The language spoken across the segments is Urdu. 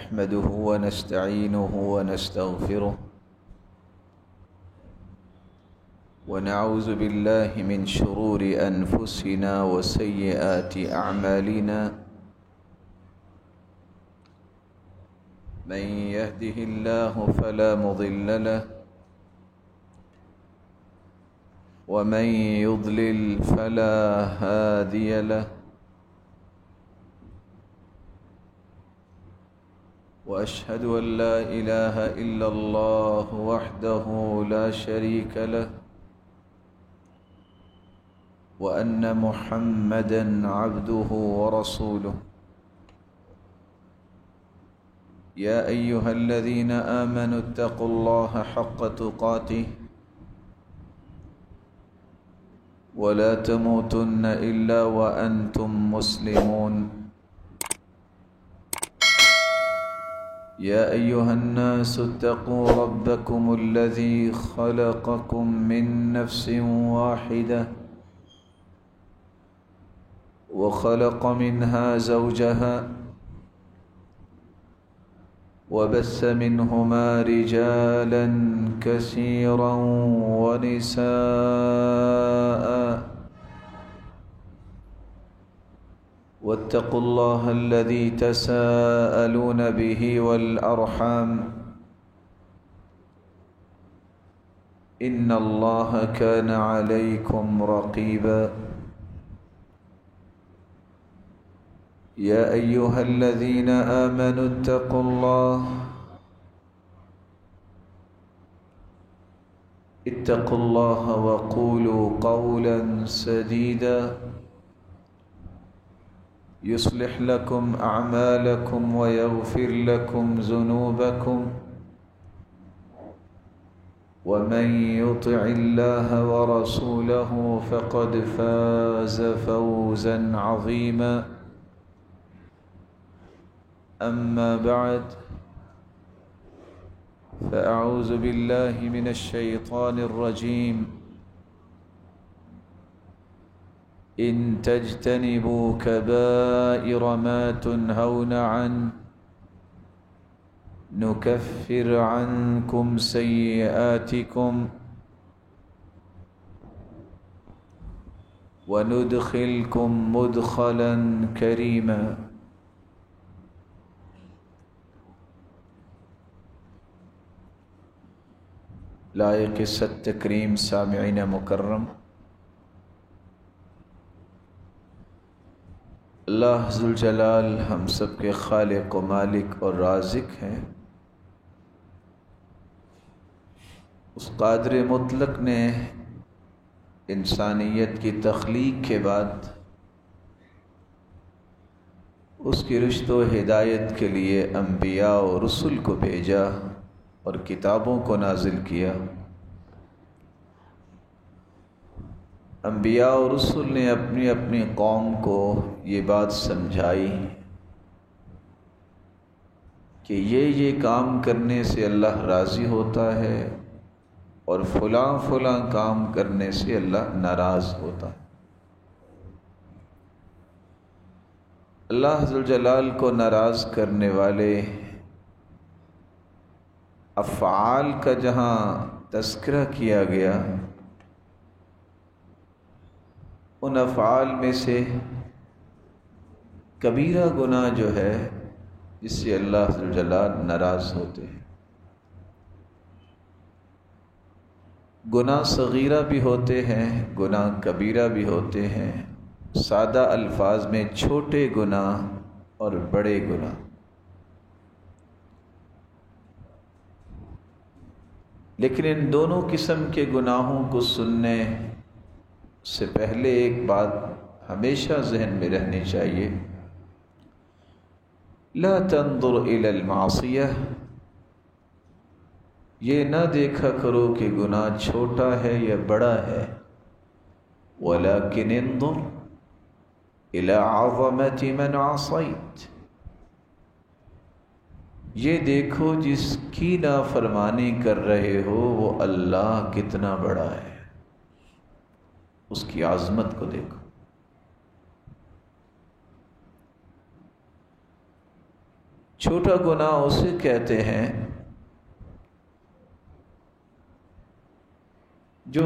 نحمده ونستعينه ونستغفره ونعوذ بالله من شرور أنفسنا وسيئات أعمالنا من يهده الله فلا مضل له ومن يضلل فلا هادي له وأشهد أن لا إله إلا الله وحده لا شريك له وأن محمدًا عبده ورسوله يا أيها الذين آمنوا اتقوا الله حق تقاته ولا تموتن إلا وأنتم مسلمون يا أيها الناس اتقوا ربكم الذي خلقكم من نفس واحدة وخلق منها زوجها وبث منهما رجالا كثيرا ونساء واتقوا الله الذي تساءلون به والأرحام إن الله كان عليكم رقيبا يا أيها الذين آمنوا اتقوا الله وقولوا قولا سديدا يصلح لكم أعمالكم ويغفر لكم ذنوبكم ومن يطع الله ورسوله فقد فاز فوزا عظيما أما بعد فأعوذ بالله من الشيطان الرجيم إن تجتنبوا كبائر ما تنهون عنه نكفر عنكم سيئاتكم وندخلكم مدخلا كريما لائق ست تکریم سامعین مکرم، اللہ ذوالجلال ہم سب کے خالق و مالک اور رازق ہیں۔ اس قادر مطلق نے انسانیت کی تخلیق کے بعد اس کی رشد و ہدایت کے لیے انبیاء و رسل کو بھیجا اور کتابوں کو نازل کیا۔ انبیاء اور رسل نے اپنی اپنی قوم کو یہ بات سمجھائی کہ یہ کام کرنے سے اللہ راضی ہوتا ہے اور فلاں فلاں کام کرنے سے اللہ ناراض ہوتا ہے۔ اللہ ذوالجلال کو ناراض کرنے والے افعال کا جہاں تذکرہ کیا گیا، ان افعال میں سے کبیرہ گناہ جو ہے جس سے اللہ ذوالجلال ناراض ہوتے ہیں۔ گناہ صغیرہ بھی ہوتے ہیں، گناہ کبیرہ بھی ہوتے ہیں، سادہ الفاظ میں چھوٹے گناہ اور بڑے گناہ۔ لیکن ان دونوں قسم کے گناہوں کو سننے سے پہلے ایک بات ہمیشہ ذہن میں رہنی چاہیے، لا تنظر الی المعصیہ، یہ نہ دیکھا کرو کہ گناہ چھوٹا ہے یا بڑا ہے، ولکن انظر الی عظمۃ من عصیت، یہ دیکھو جس کی نافرمانی کر رہے ہو وہ اللہ کتنا بڑا ہے، اس کی عظمت کو دیکھو۔ چھوٹا گناہ اسے کہتے ہیں جو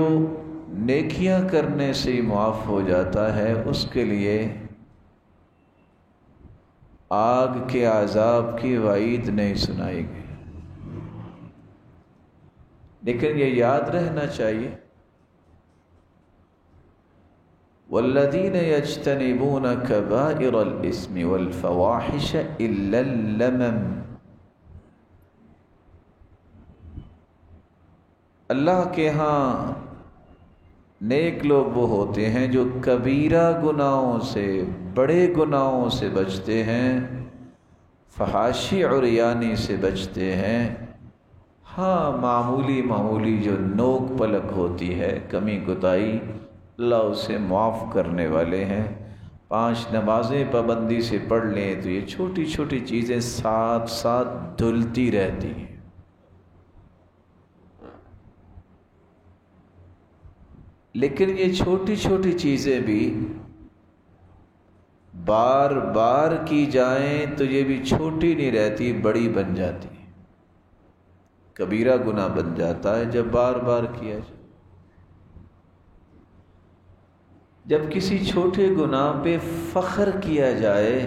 نیکیاں کرنے سے ہی معاف ہو جاتا ہے، اس کے لیے آگ کے عذاب کی وعید نہیں سنائی گئی۔ لیکن یہ یاد رہنا چاہیے، والذین یجتنبون کبائر الاسم والفواحش الا اللمم، اللہ کے ہاں نیک لوگ وہ ہوتے ہیں جو کبیرہ گناہوں سے، بڑے گناہوں سے بچتے ہیں، فحاشی عریانی سے بچتے ہیں۔ ہاں معمولی جو نوک پلک ہوتی ہے، کمی کوتاہی، اللہ اسے معاف کرنے والے ہیں۔ 5 نمازیں پابندی سے پڑھ لیں تو یہ چھوٹی چھوٹی چیزیں ساتھ ساتھ دھلتی رہتی ہیں۔ لیکن یہ چھوٹی چھوٹی چیزیں بھی بار بار کی جائیں تو یہ بھی چھوٹی نہیں رہتی، بڑی بن جاتی ہے۔ کبیرہ گناہ بن جاتا ہے جب بار بار کیا جائے۔ جب کسی چھوٹے گناہ پہ فخر کیا جائے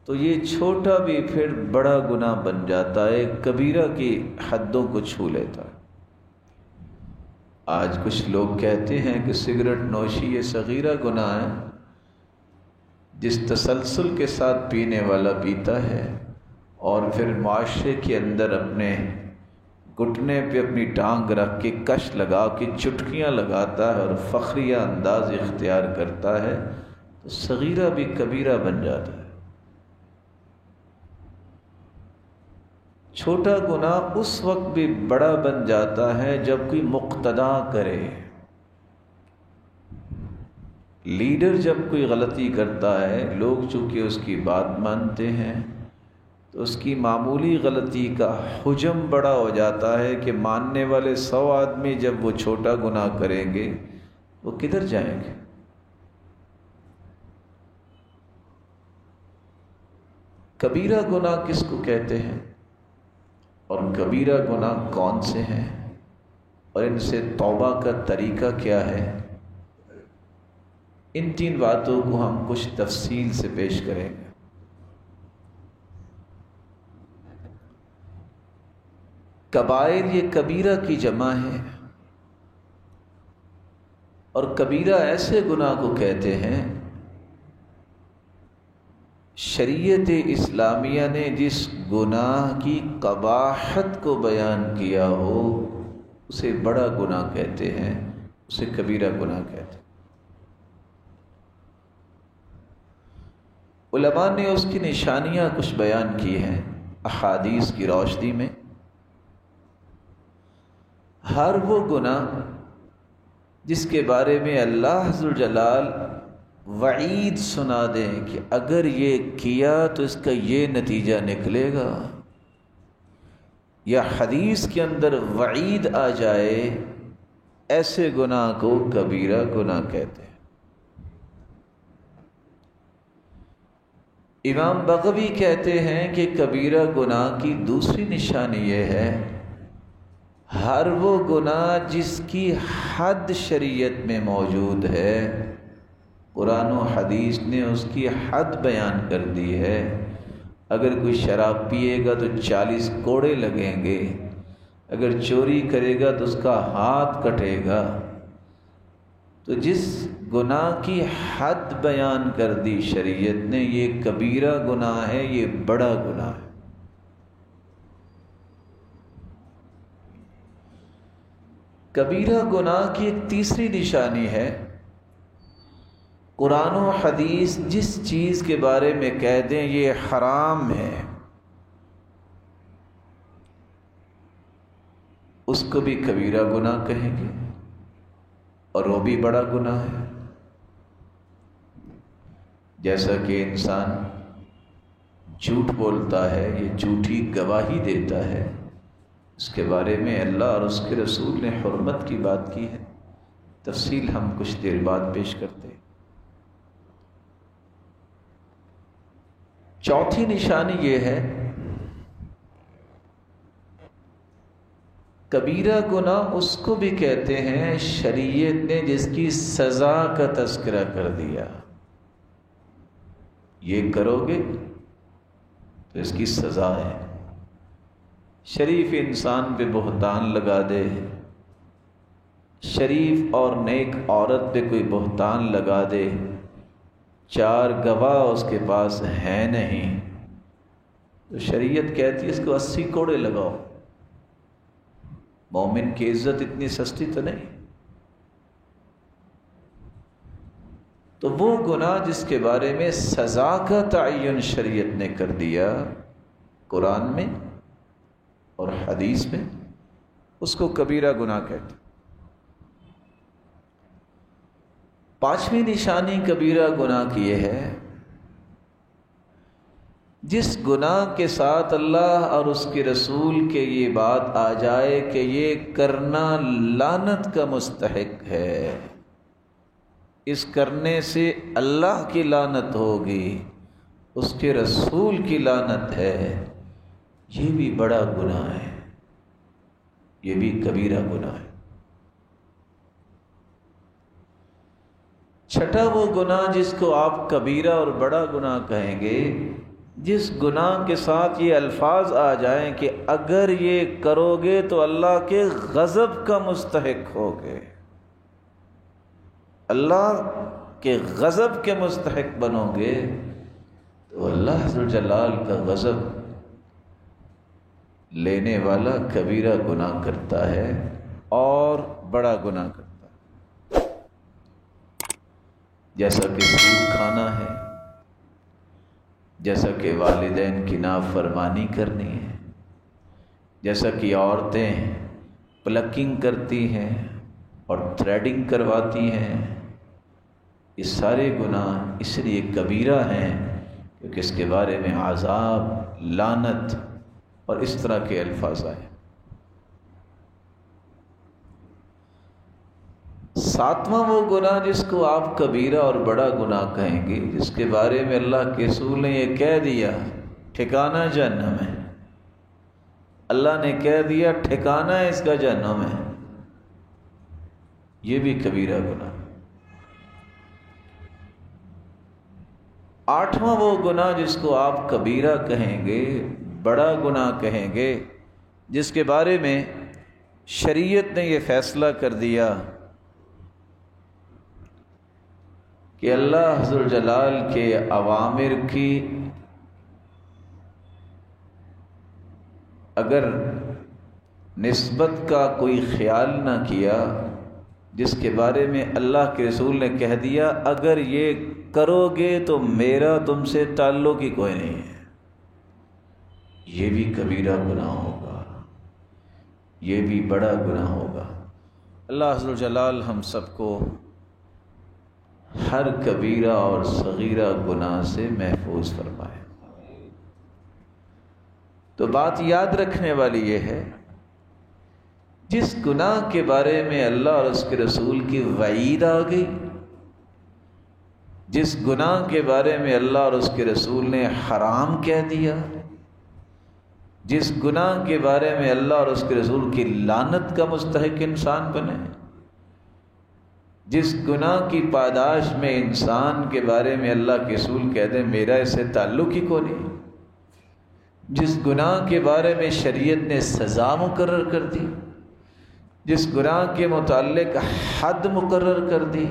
تو یہ چھوٹا بھی پھر بڑا گناہ بن جاتا ہے، کبیرہ کی حدوں کو چھو لیتا ہے۔ آج کچھ لوگ کہتے ہیں کہ سگریٹ نوشی یہ صغیرہ گناہ ہے، جس تسلسل کے ساتھ پینے والا پیتا ہے اور پھر معاشرے کے اندر اپنے گھٹنے پہ اپنی ٹانگ رکھ کے کش لگا کے چٹکیاں لگاتا ہے اور فخریہ انداز اختیار کرتا ہے، تو صغیرہ بھی کبیرہ بن جاتا ہے۔ چھوٹا گناہ اس وقت بھی بڑا بن جاتا ہے جب کوئی مقتدا کرے۔ لیڈر جب کوئی غلطی کرتا ہے، لوگ چونکہ اس کی بات مانتے ہیں تو اس کی معمولی غلطی کا حجم بڑا ہو جاتا ہے کہ ماننے والے 100 آدمی جب وہ چھوٹا گناہ کریں گے وہ کدھر جائیں گے؟ کبیرہ گناہ کس کو کہتے ہیں اور کبیرہ گناہ کون سے ہیں اور ان سے توبہ کا طریقہ کیا ہے، ان 3 باتوں کو ہم کچھ تفصیل سے پیش کریں گے۔ کبائر یہ کبیرہ کی جمع ہے، اور کبیرہ ایسے گناہ کو کہتے ہیں شریعت اسلامیہ نے جس گناہ کی قباحت کو بیان کیا ہو اسے بڑا گناہ کہتے ہیں، اسے کبیرہ گناہ کہتے ہیں۔ علماء نے اس کی نشانیاں کچھ بیان کی ہیں احادیث کی روشنی میں۔ ہر وہ گناہ جس کے بارے میں اللہ ذوالجلال وعید سنا دیں کہ اگر یہ کیا تو اس کا یہ نتیجہ نکلے گا، یا حدیث کے اندر وعید آ جائے، ایسے گناہ کو کبیرہ گناہ کہتے ہیں۔ امام بغوی کہتے ہیں کہ کبیرہ گناہ کی دوسری نشانی یہ ہے، ہر وہ گناہ جس کی حد شریعت میں موجود ہے، قرآن و حدیث نے اس کی حد بیان کر دی ہے۔ اگر کوئی شراب پیے گا تو 40 کوڑے لگیں گے، اگر چوری کرے گا تو اس کا ہاتھ کٹے گا۔ تو جس گناہ کی حد بیان کر دی شریعت نے، یہ کبیرہ گناہ ہے، یہ بڑا گناہ ہے۔ کبیرہ گناہ کی ایک تیسری نشانی ہے، قرآن و حدیث جس چیز کے بارے میں کہہ دیں یہ حرام ہے، اس کو بھی کبیرہ گناہ کہیں گے، اور وہ بھی بڑا گناہ ہے۔ جیسا کہ انسان جھوٹ بولتا ہے، یہ جھوٹی گواہی دیتا ہے، اس کے بارے میں اللہ اور اس کے رسول نے حرمت کی بات کی ہے، تفصیل ہم کچھ دیر بعد پیش کرتے ہیں۔ چوتھی نشانی یہ ہے کبیرہ گناہ اس کو بھی کہتے ہیں شریعت نے جس کی سزا کا تذکرہ کر دیا، یہ کرو گے تو اس کی سزا ہے۔ شریف انسان پہ بہتان لگا دے، شریف اور نیک عورت پہ کوئی بہتان لگا دے، 4 گواہ اس کے پاس ہیں نہیں، تو شریعت کہتی ہے اس کو 80 کوڑے لگاؤ۔ مومن کی عزت اتنی سستی تو نہیں۔ تو وہ گناہ جس کے بارے میں سزا کا تعین شریعت نے کر دیا قرآن میں اور حدیث میں، اس کو کبیرہ گناہ کہتے ہیں۔ 5ویں نشانی کبیرہ گناہ کی یہ ہے جس گناہ کے ساتھ اللہ اور اس کے رسول کے یہ بات آ جائے کہ یہ کرنا لعنت کا مستحق ہے، اس کرنے سے اللہ کی لعنت ہوگی، اس کے رسول کی لعنت ہے، یہ بھی بڑا گناہ ہے، یہ بھی کبیرہ گناہ ہے۔ چھٹا وہ گناہ جس کو آپ کبیرہ اور بڑا گناہ کہیں گے، جس گناہ کے ساتھ یہ الفاظ آ جائیں کہ اگر یہ کرو گے تو اللہ کے غضب کا مستحق ہوگے، اللہ کے غضب کے مستحق بنو گے، تو اللہ ذوالجلال کا غضب لینے والا کبیرہ گناہ کرتا ہے اور بڑا گناہ کرتا ہے۔ جیسا کہ سود کھانا ہے، جیسا کہ والدین کی نافرمانی کرنی ہے، جیسا کہ عورتیں پلکنگ کرتی ہیں اور تھریڈنگ کرواتی ہیں، یہ سارے گناہ اس لیے کبیرہ ہیں کیونکہ اس کے بارے میں عذاب، لعنت اور اس طرح کے الفاظ آئے۔ 7واں وہ گناہ جس کو آپ کبیرہ اور بڑا گناہ کہیں گے، جس کے بارے میں اللہ کے رسول نے یہ کہہ دیا ٹھکانہ جہنم ہے، اللہ نے کہہ دیا ٹھکانہ اس کا جہنم ہے، یہ بھی کبیرہ گناہ۔ 8واں وہ گناہ جس کو آپ کبیرہ کہیں گے، بڑا گناہ کہیں گے، جس کے بارے میں شریعت نے یہ فیصلہ کر دیا کہ اللہ ذوالجلال کے اوامر کی اگر نسبت کا کوئی خیال نہ کیا، جس کے بارے میں اللہ کے رسول نے کہہ دیا اگر یہ کرو گے تو میرا تم سے تعلق ہی کوئی نہیں ہے، یہ بھی کبیرہ گناہ ہوگا، یہ بھی بڑا گناہ ہوگا۔ اللہ ذوالجلال ہم سب کو ہر کبیرہ اور صغیرہ گناہ سے محفوظ فرمائے۔ تو بات یاد رکھنے والی یہ ہے، جس گناہ کے بارے میں اللہ اور اس کے رسول کی وعید آ گئی، جس گناہ کے بارے میں اللہ اور اس کے رسول نے حرام کہہ دیا، جس گناہ کے بارے میں اللہ اور اس کے رسول کی لعنت کا مستحق انسان بنے، جس گناہ کی پاداش میں انسان کے بارے میں اللہ کے رسول کہہ دیں میرا اس سے تعلق ہی کو نہیں، جس گناہ کے بارے میں شریعت نے سزا مقرر کر دی، جس گناہ کے متعلق حد مقرر کر دی،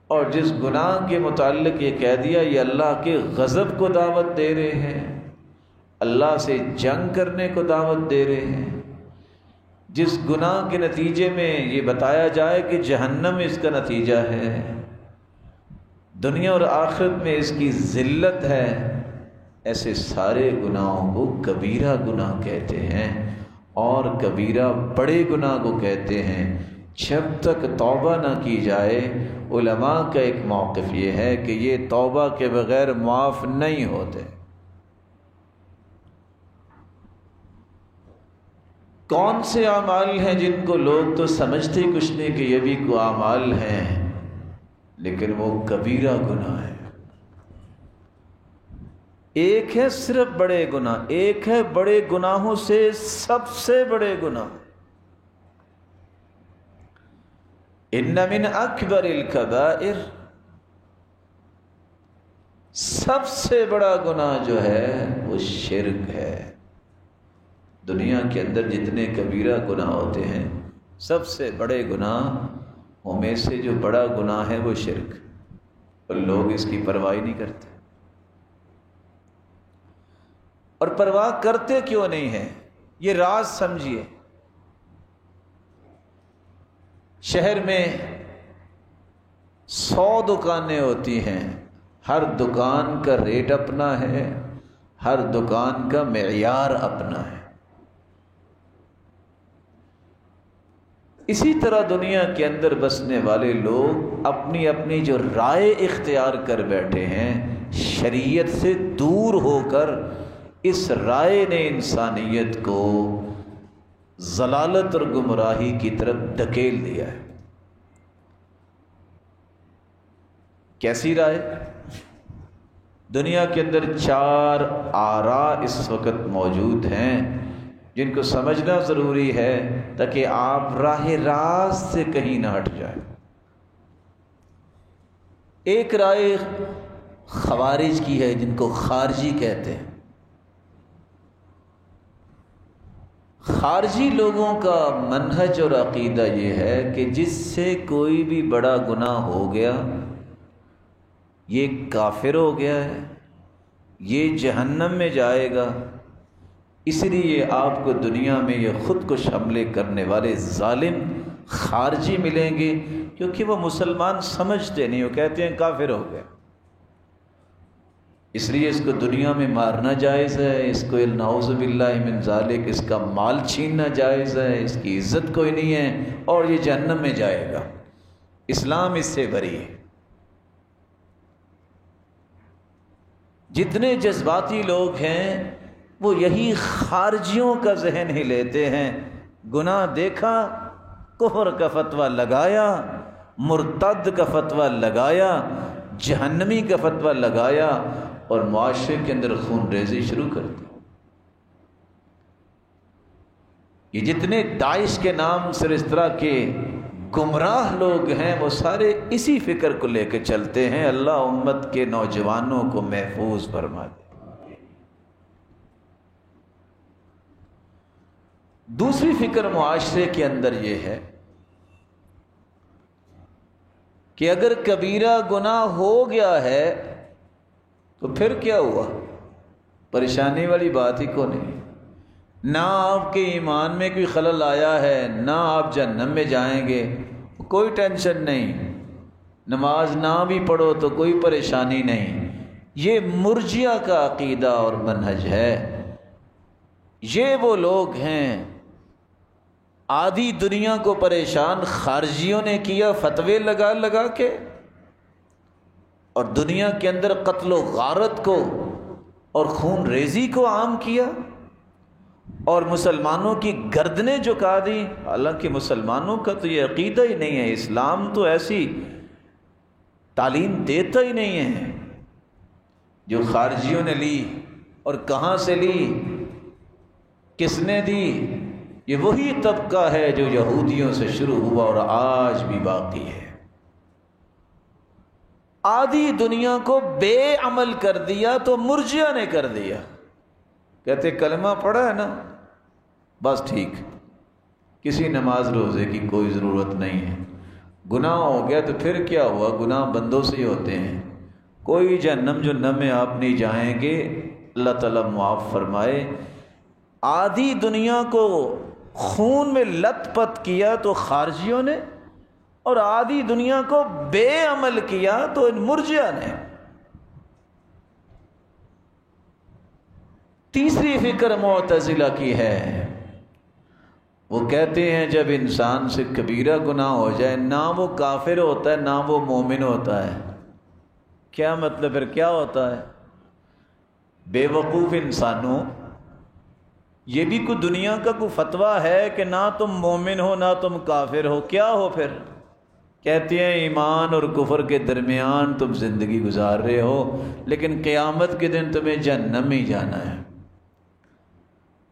اور جس گناہ کے متعلق یہ کہہ دیا یہ اللہ کے غضب کو دعوت دے رہے ہیں، اللہ سے جنگ کرنے کو دعوت دے رہے ہیں، جس گناہ کے نتیجے میں یہ بتایا جائے کہ جہنم اس کا نتیجہ ہے، دنیا اور آخرت میں اس کی ذلت ہے، ایسے سارے گناہوں کو کبیرہ گناہ کہتے ہیں، اور کبیرہ بڑے گناہ کو کہتے ہیں۔ جب تک توبہ نہ کی جائے، علماء کا ایک موقف یہ ہے کہ یہ توبہ کے بغیر معاف نہیں ہوتے۔ کون سے اعمال ہیں جن کو لوگ تو سمجھتے کچھ نہیں کہ یہ بھی کوئی اعمال ہیں، لیکن وہ کبیرہ گناہ ہے۔ ایک ہے صرف بڑے گناہ، ایک ہے بڑے گناہوں سے سب سے بڑے گناہ، ان من اکبر الکبائر، سب سے بڑا گناہ جو ہے وہ شرک ہے۔ دنیا کے اندر جتنے کبیرہ گناہ ہوتے ہیں، سب سے بڑے گناہوں میں سے جو بڑا گناہ ہے وہ شرک، اور لوگ اس کی پرواہ نہیں کرتے۔ اور پرواہ کرتے کیوں نہیں ہیں؟ یہ راز سمجھیے۔ شہر میں 100 دکانیں ہوتی ہیں، ہر دکان کا ریٹ اپنا ہے، ہر دکان کا معیار اپنا ہے۔ اسی طرح دنیا کے اندر بسنے والے لوگ اپنی اپنی جو رائے اختیار کر بیٹھے ہیں، شریعت سے دور ہو کر اس رائے نے انسانیت کو ضلالت اور گمراہی کی طرف دھکیل دیا ہے۔ کیسی رائے؟ دنیا کے اندر 4 آراء اس وقت موجود ہیں جن کو سمجھنا ضروری ہے تاکہ آپ راہ راست سے کہیں نہ ہٹ جائیں۔ ایک رائے خوارج کی ہے، جن کو خارجی کہتے ہیں۔ خارجی لوگوں کا منہج اور عقیدہ یہ ہے کہ جس سے کوئی بھی بڑا گناہ ہو گیا، یہ کافر ہو گیا ہے، یہ جہنم میں جائے گا۔ اس لیے آپ کو دنیا میں یہ خود کش حملے کرنے والے ظالم خارجی ملیں گے، کیونکہ وہ مسلمان سمجھتے نہیں، وہ کہتے ہیں کافر ہو گیا، اس لیے اس کو دنیا میں مارنا جائز ہے، اس کو نعوذ باللہ من ذالک اس کا مال چھیننا جائز ہے، اس کی عزت کوئی نہیں ہے، اور یہ جہنم میں جائے گا۔ اسلام اس سے بری ہے۔ جتنے جذباتی لوگ ہیں وہ یہی خارجیوں کا ذہن ہی لیتے ہیں۔ گناہ دیکھا، کفر کا فتویٰ لگایا، مرتد کا فتویٰ لگایا، جہنمی کا فتویٰ لگایا، اور معاشرے کے اندر خون ریزی شروع کر دی۔ یہ جتنے داعش کے نام سے اس طرح کے گمراہ لوگ ہیں، وہ سارے اسی فکر کو لے کے چلتے ہیں۔ اللہ امت کے نوجوانوں کو محفوظ فرما دے۔ دوسری فکر معاشرے کے اندر یہ ہے کہ اگر کبیرہ گناہ ہو گیا ہے تو پھر کیا ہوا؟ پریشانی والی بات ہی کو نہیں۔ نہ آپ کے ایمان میں کوئی خلل آیا ہے، نہ آپ جہنم میں جائیں گے، کوئی ٹینشن نہیں۔ نماز نہ بھی پڑھو تو کوئی پریشانی نہیں۔ یہ مرجئہ کا عقیدہ اور منہج ہے۔ یہ وہ لوگ ہیں، آدھی دنیا کو پریشان خارجیوں نے کیا فتوے لگا لگا کے، اور دنیا کے اندر قتل و غارت کو اور خون ریزی کو عام کیا، اور مسلمانوں کی گردنیں جھکا دی۔ حالانکہ مسلمانوں کا تو یہ عقیدہ ہی نہیں ہے، اسلام تو ایسی تعلیم دیتا ہی نہیں ہے جو خارجیوں نے لی۔ اور کہاں سے لی؟ کس نے دی؟ یہ وہی طبقہ ہے جو یہودیوں سے شروع ہوا اور آج بھی باقی ہے۔ آدھی دنیا کو بے عمل کر دیا تو مرجئہ نے کر دیا۔ کہتے کلمہ پڑھا ہے نا، بس ٹھیک، کسی نماز روزے کی کوئی ضرورت نہیں ہے۔ گناہ ہو گیا تو پھر کیا ہوا؟ گناہ بندوں سے ہی ہوتے ہیں، کوئی جہنم میں آپ نہیں جائیں گے، اللہ تعالیٰ معاف فرمائے۔ آدھی دنیا کو خون میں لت پت کیا تو خارجیوں نے، اور آدھی دنیا کو بے عمل کیا تو ان مرجئہ نے۔ تیسری فکر معتزلہ کی ہے۔ وہ کہتے ہیں جب انسان سے کبیرہ گناہ ہو جائے، نہ وہ کافر ہوتا ہے نہ وہ مومن ہوتا ہے۔ کیا مطلب؟ پھر کیا ہوتا ہے؟ بے وقوف انسانوں، یہ بھی کوئی دنیا کا کوئی فتویٰ ہے کہ نہ تم مومن ہو نہ تم کافر ہو؟ کیا ہو پھر؟ کہتے ہیں ایمان اور کفر کے درمیان تم زندگی گزار رہے ہو، لیکن قیامت کے دن تمہیں جہنم ہی جانا ہے۔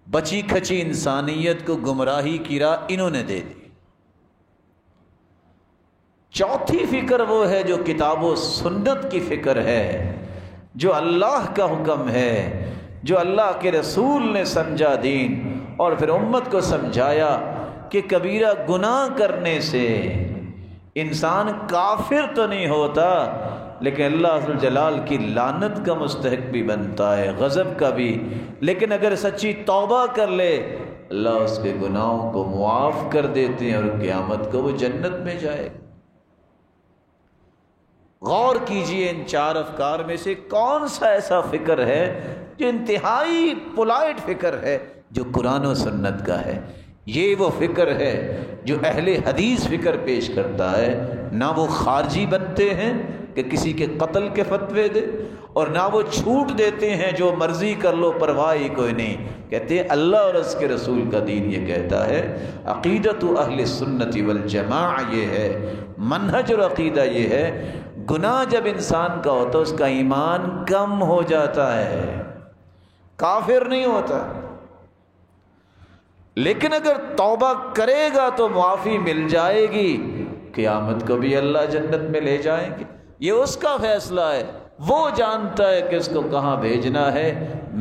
بچی کھچی انسانیت کو گمراہی کی راہ انہوں نے دے دی۔ چوتھی فکر وہ ہے جو کتاب و سنت کی فکر ہے، جو اللہ کا حکم ہے، جو اللہ کے رسول نے سمجھا دین اور پھر امت کو سمجھایا کہ کبیرہ گناہ کرنے سے انسان کافر تو نہیں ہوتا لیکن اللہ ذوالجلال کی لعنت کا مستحق بھی بنتا ہے، غضب کا بھی، لیکن اگر سچی توبہ کر لے اللہ اس کے گناہوں کو معاف کر دیتے ہیں اور قیامت کو وہ جنت میں جائے۔ غور کیجئے ان چار افکار میں سے کون سا ایسا فکر ہے جو انتہائی پولائٹ فکر ہے، جو قرآن و سنت کا ہے۔ یہ وہ فکر ہے جو اہل حدیث فکر پیش کرتا ہے، نہ وہ خارجی بنتے ہیں کہ کسی کے قتل کے فتوے دے، اور نہ وہ چھوٹ دیتے ہیں جو مرضی کر لو پرواہ ہی کوئی نہیں، کہتے ہیں اللہ اور اس کے رسول کا دین یہ کہتا ہے۔ عقیدت اہل سنت والجماع یہ ہے، منہج اور عقیدہ یہ ہے، گناہ جب انسان کا ہوتا ہے اس کا ایمان کم ہو جاتا ہے، کافر نہیں ہوتا، لیکن اگر توبہ کرے گا تو معافی مل جائے گی، قیامت کو بھی اللہ جنت میں لے جائیں گے۔ یہ اس کا فیصلہ ہے، وہ جانتا ہے کہ اس کو کہاں بھیجنا ہے۔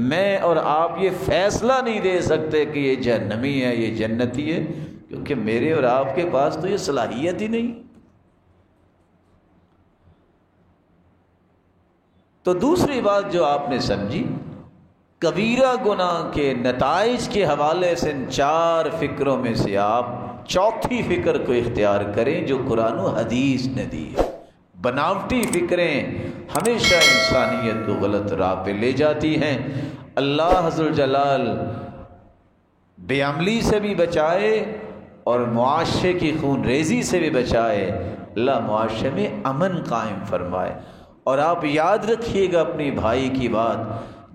میں اور آپ یہ فیصلہ نہیں دے سکتے کہ یہ جہنمی ہے یہ جنتی ہے، کیونکہ میرے اور آپ کے پاس تو یہ صلاحیت ہی نہیں۔ تو دوسری بات جو آپ نے سمجھی، کبیرہ گناہ کے نتائج کے حوالے سے ان چار فکروں میں سے آپ چوتھی فکر کو اختیار کریں جو قرآن و حدیث نے دی ہے۔ بناوٹی فکریں ہمیشہ انسانیت کو غلط راہ پہ لے جاتی ہیں۔ اللہ عز و جلال بے عملی سے بھی بچائے اور معاشرے کی خون ریزی سے بھی بچائے، اللہ معاشرے میں امن قائم فرمائے۔ اور آپ یاد رکھیے گا اپنی بھائی کی بات،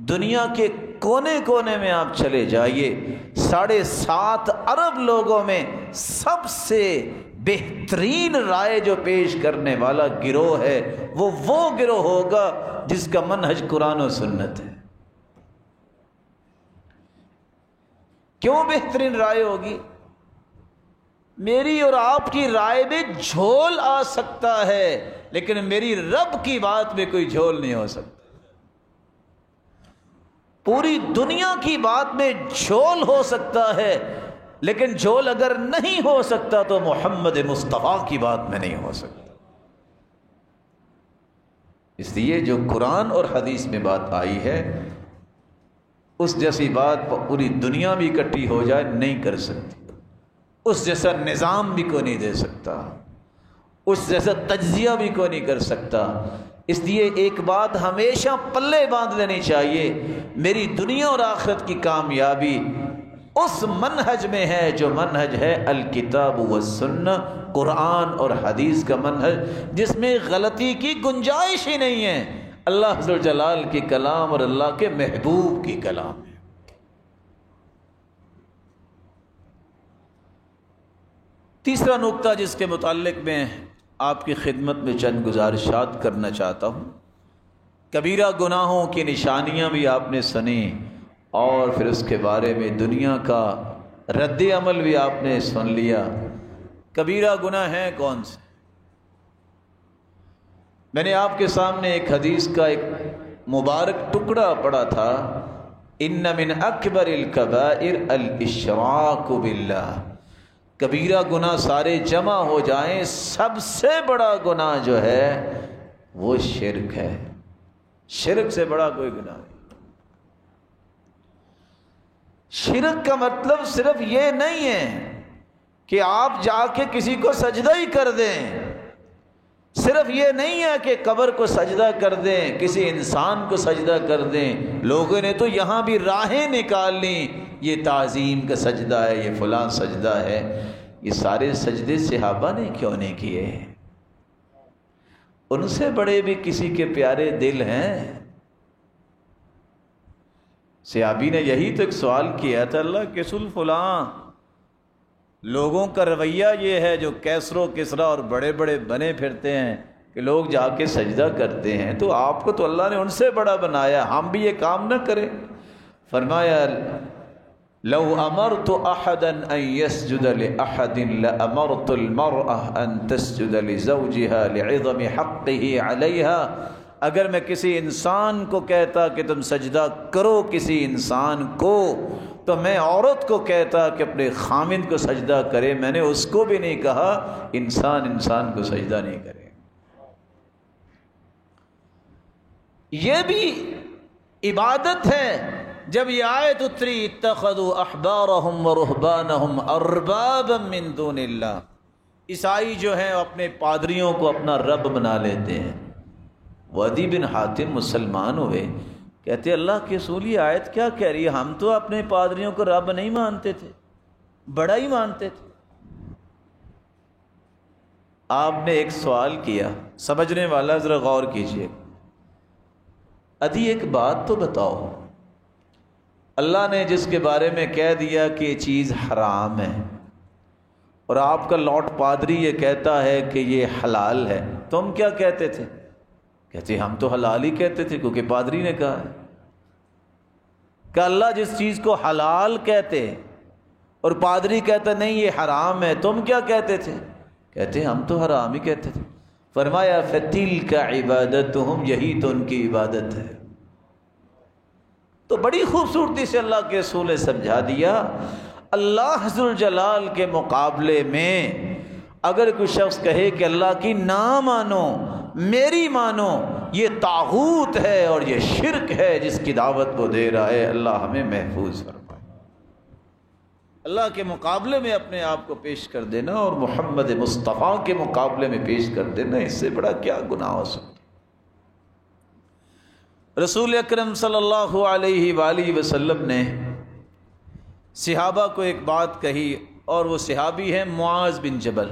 دنیا کے کونے کونے میں آپ چلے جائیے، 7.5 ارب لوگوں میں سب سے بہترین رائے جو پیش کرنے والا گروہ ہے وہ گروہ ہوگا جس کا منہج قرآن و سنت ہے۔ کیوں بہترین رائے ہوگی؟ میری اور آپ کی رائے میں جھول آ سکتا ہے لیکن میری رب کی بات میں کوئی جھول نہیں ہو سکتا۔ پوری دنیا کی بات میں جھول ہو سکتا ہے لیکن جھول اگر نہیں ہو سکتا تو محمد مصطفیٰ کی بات میں نہیں ہو سکتا۔ اس لیے جو قرآن اور حدیث میں بات آئی ہے اس جیسی بات پوری دنیا بھی اکٹھی ہو جائے نہیں کر سکتی، اس جیسا نظام بھی کوئی نہیں دے سکتا، اس جیسا تجزیہ بھی کوئی نہیں کر سکتا۔ اس لیے ایک بات ہمیشہ پلے باندھ لینی چاہیے، میری دنیا اور آخرت کی کامیابی اس منہج میں ہے جو منہج ہے الکتاب والسنہ، قرآن اور حدیث کا منہج، جس میں غلطی کی گنجائش ہی نہیں ہے، اللہ ذو الجلال کی کلام اور اللہ کے محبوب کی کلام ہے۔ تیسرا نقطہ جس کے متعلق میں آپ کی خدمت میں چند گزارشات کرنا چاہتا ہوں، کبیرہ گناہوں کی نشانیاں بھی آپ نے سنی اور پھر اس کے بارے میں دنیا کا رد عمل بھی آپ نے سن لیا۔ کبیرہ گناہ ہیں کون سے؟ میں نے آپ کے سامنے ایک حدیث کا ایک مبارک ٹکڑا پڑھا تھا، ان من اکبر الکبائر الاشراک باللہ، کبیرہ گناہ سارے جمع ہو جائیں سب سے بڑا گناہ جو ہے وہ شرک ہے، شرک سے بڑا کوئی گناہ نہیں۔ شرک کا مطلب صرف یہ نہیں ہے کہ آپ جا کے کسی کو سجدہ ہی کر دیں، صرف یہ نہیں ہے کہ قبر کو سجدہ کر دیں، کسی انسان کو سجدہ کر دیں۔ لوگوں نے تو یہاں بھی راہیں نکال لیں، یہ تعظیم کا سجدہ ہے، یہ فلاں سجدہ ہے۔ یہ سارے سجدے صحابہ نے کیوں نہیں کیے؟ ان سے بڑے بھی کسی کے پیارے دل ہیں۔ صحابی نے یہی تو ایک سوال کیا تھا، اللہ کے رسول فلاں لوگوں کا رویہ یہ ہے جو کیسر و کسرا اور بڑے بڑے بنے پھرتے ہیں کہ لوگ جا کے سجدہ کرتے ہیں، تو آپ کو تو اللہ نے ان سے بڑا بنایا، ہم بھی یہ کام نہ کریں؟ فرمایا لو امرت احدا ان يسجد لاحد لامرت المرأة ان تسجد لزوجها لعظم حقه عليها، اگر میں کسی انسان کو کہتا کہ تم سجدہ کرو کسی انسان کو، تو میں عورت کو کہتا کہ اپنے خامند کو سجدہ کرے، میں نے اس کو بھی نہیں کہا انسان کو سجدہ نہیں کرے۔ یہ بھی عبادت ہے۔ جب یہ آیت اتری اتخذوا احبارهم ورهبانهم اربابا من دون اللہ، عیسائی جو ہیں اپنے پادریوں کو اپنا رب بنا لیتے ہیں۔ عدی بن حاتم مسلمان ہوئے، کہتے اللہ کے رسول یہ آیت کیا کہہ رہی ہے؟ ہم تو اپنے پادریوں کو رب نہیں مانتے تھے، بڑا ہی مانتے تھے۔ آپ نے ایک سوال کیا، سمجھنے والا ذرا غور کیجئے، عدی ایک بات تو بتاؤ، اللہ نے جس کے بارے میں کہہ دیا کہ یہ چیز حرام ہے، اور آپ کا لارڈ پادری یہ کہتا ہے کہ یہ حلال ہے، تم کیا کہتے تھے؟ کہتے ہم تو حلال ہی کہتے تھے کیونکہ پادری نے کہا ہے۔ کہ اللہ جس چیز کو حلال کہتے اور پادری کہتا نہیں یہ حرام ہے، تم کیا کہتے تھے؟ کہتے ہم تو حرام ہی کہتے تھے۔ فرمایا فَتِلْكَ عِبَادَتُهُمْ، یہی تو ان کی عبادت ہے۔ تو بڑی خوبصورتی سے اللہ کے رسول نے سمجھا دیا، اللہ ذوالجلال کے مقابلے میں اگر کوئی شخص کہے کہ اللہ کی نہ مانو میری مانو، یہ طاغوت ہے اور یہ شرک ہے جس کی دعوت وہ دے رہا ہے۔ اللہ ہمیں محفوظ فرمائے۔ اللہ کے مقابلے میں اپنے آپ کو پیش کر دینا اور محمد مصطفیٰ کے مقابلے میں پیش کر دینا، اس سے بڑا کیا گناہ ہو سکتا۔ رسول اکرم صلی اللہ علیہ وآلہ وسلم نے صحابہ کو ایک بات کہی، اور وہ صحابی ہیں معاذ بن جبل۔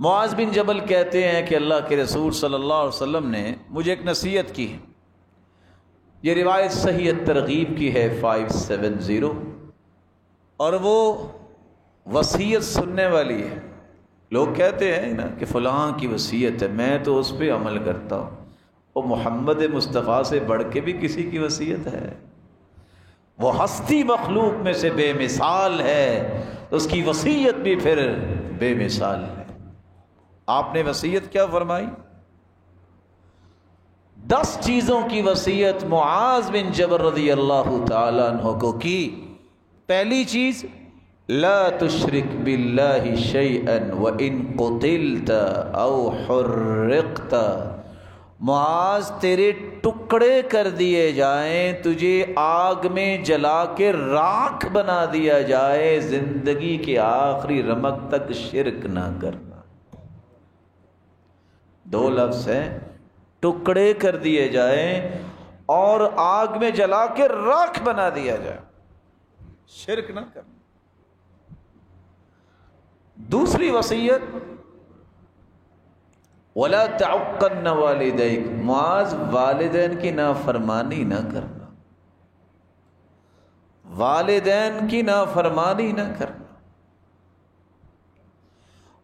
معاذ بن جبل کہتے ہیں کہ اللہ کے رسول صلی اللہ علیہ وسلم نے مجھے ایک نصیحت کی، یہ روایت صحیح ترغیب کی ہے 570، اور وہ وصیت سننے والی ہے۔ لوگ کہتے ہیں نا کہ فلاں کی وصیت ہے، میں تو اس پہ عمل کرتا ہوں، وہ محمد مصطفیٰ سے بڑھ کے بھی کسی کی وصیت ہے؟ وہ ہستی مخلوق میں سے بے مثال ہے، اس کی وصیت بھی پھر بے مثال ہے۔ آپ نے وصیت کیا فرمائی؟ 10 چیزوں کی وصیت معاذ بن جبل رضی اللہ تعالی عنہ کو کی۔ پہلی چیز، لا تشرک باللہ شیئا وان قتلت او حرقت، معاذ تیرے ٹکڑے کر دیے جائیں، تجھے آگ میں جلا کے راکھ بنا دیا جائے، زندگی کے آخری رمق تک شرک نہ کرنا۔ 2 لفظ ہیں، ٹکڑے کر دیے جائیں اور آگ میں جلا کے راکھ بنا دیا جائے، شرک نہ کرنا۔ دوسری وصیت، وَلَا تَعُقَّنَّ وَالِدَيْكَ، معاذ والدین کی نافرمانی نہ کرنا، والدین کی نافرمانی نہ کرنا۔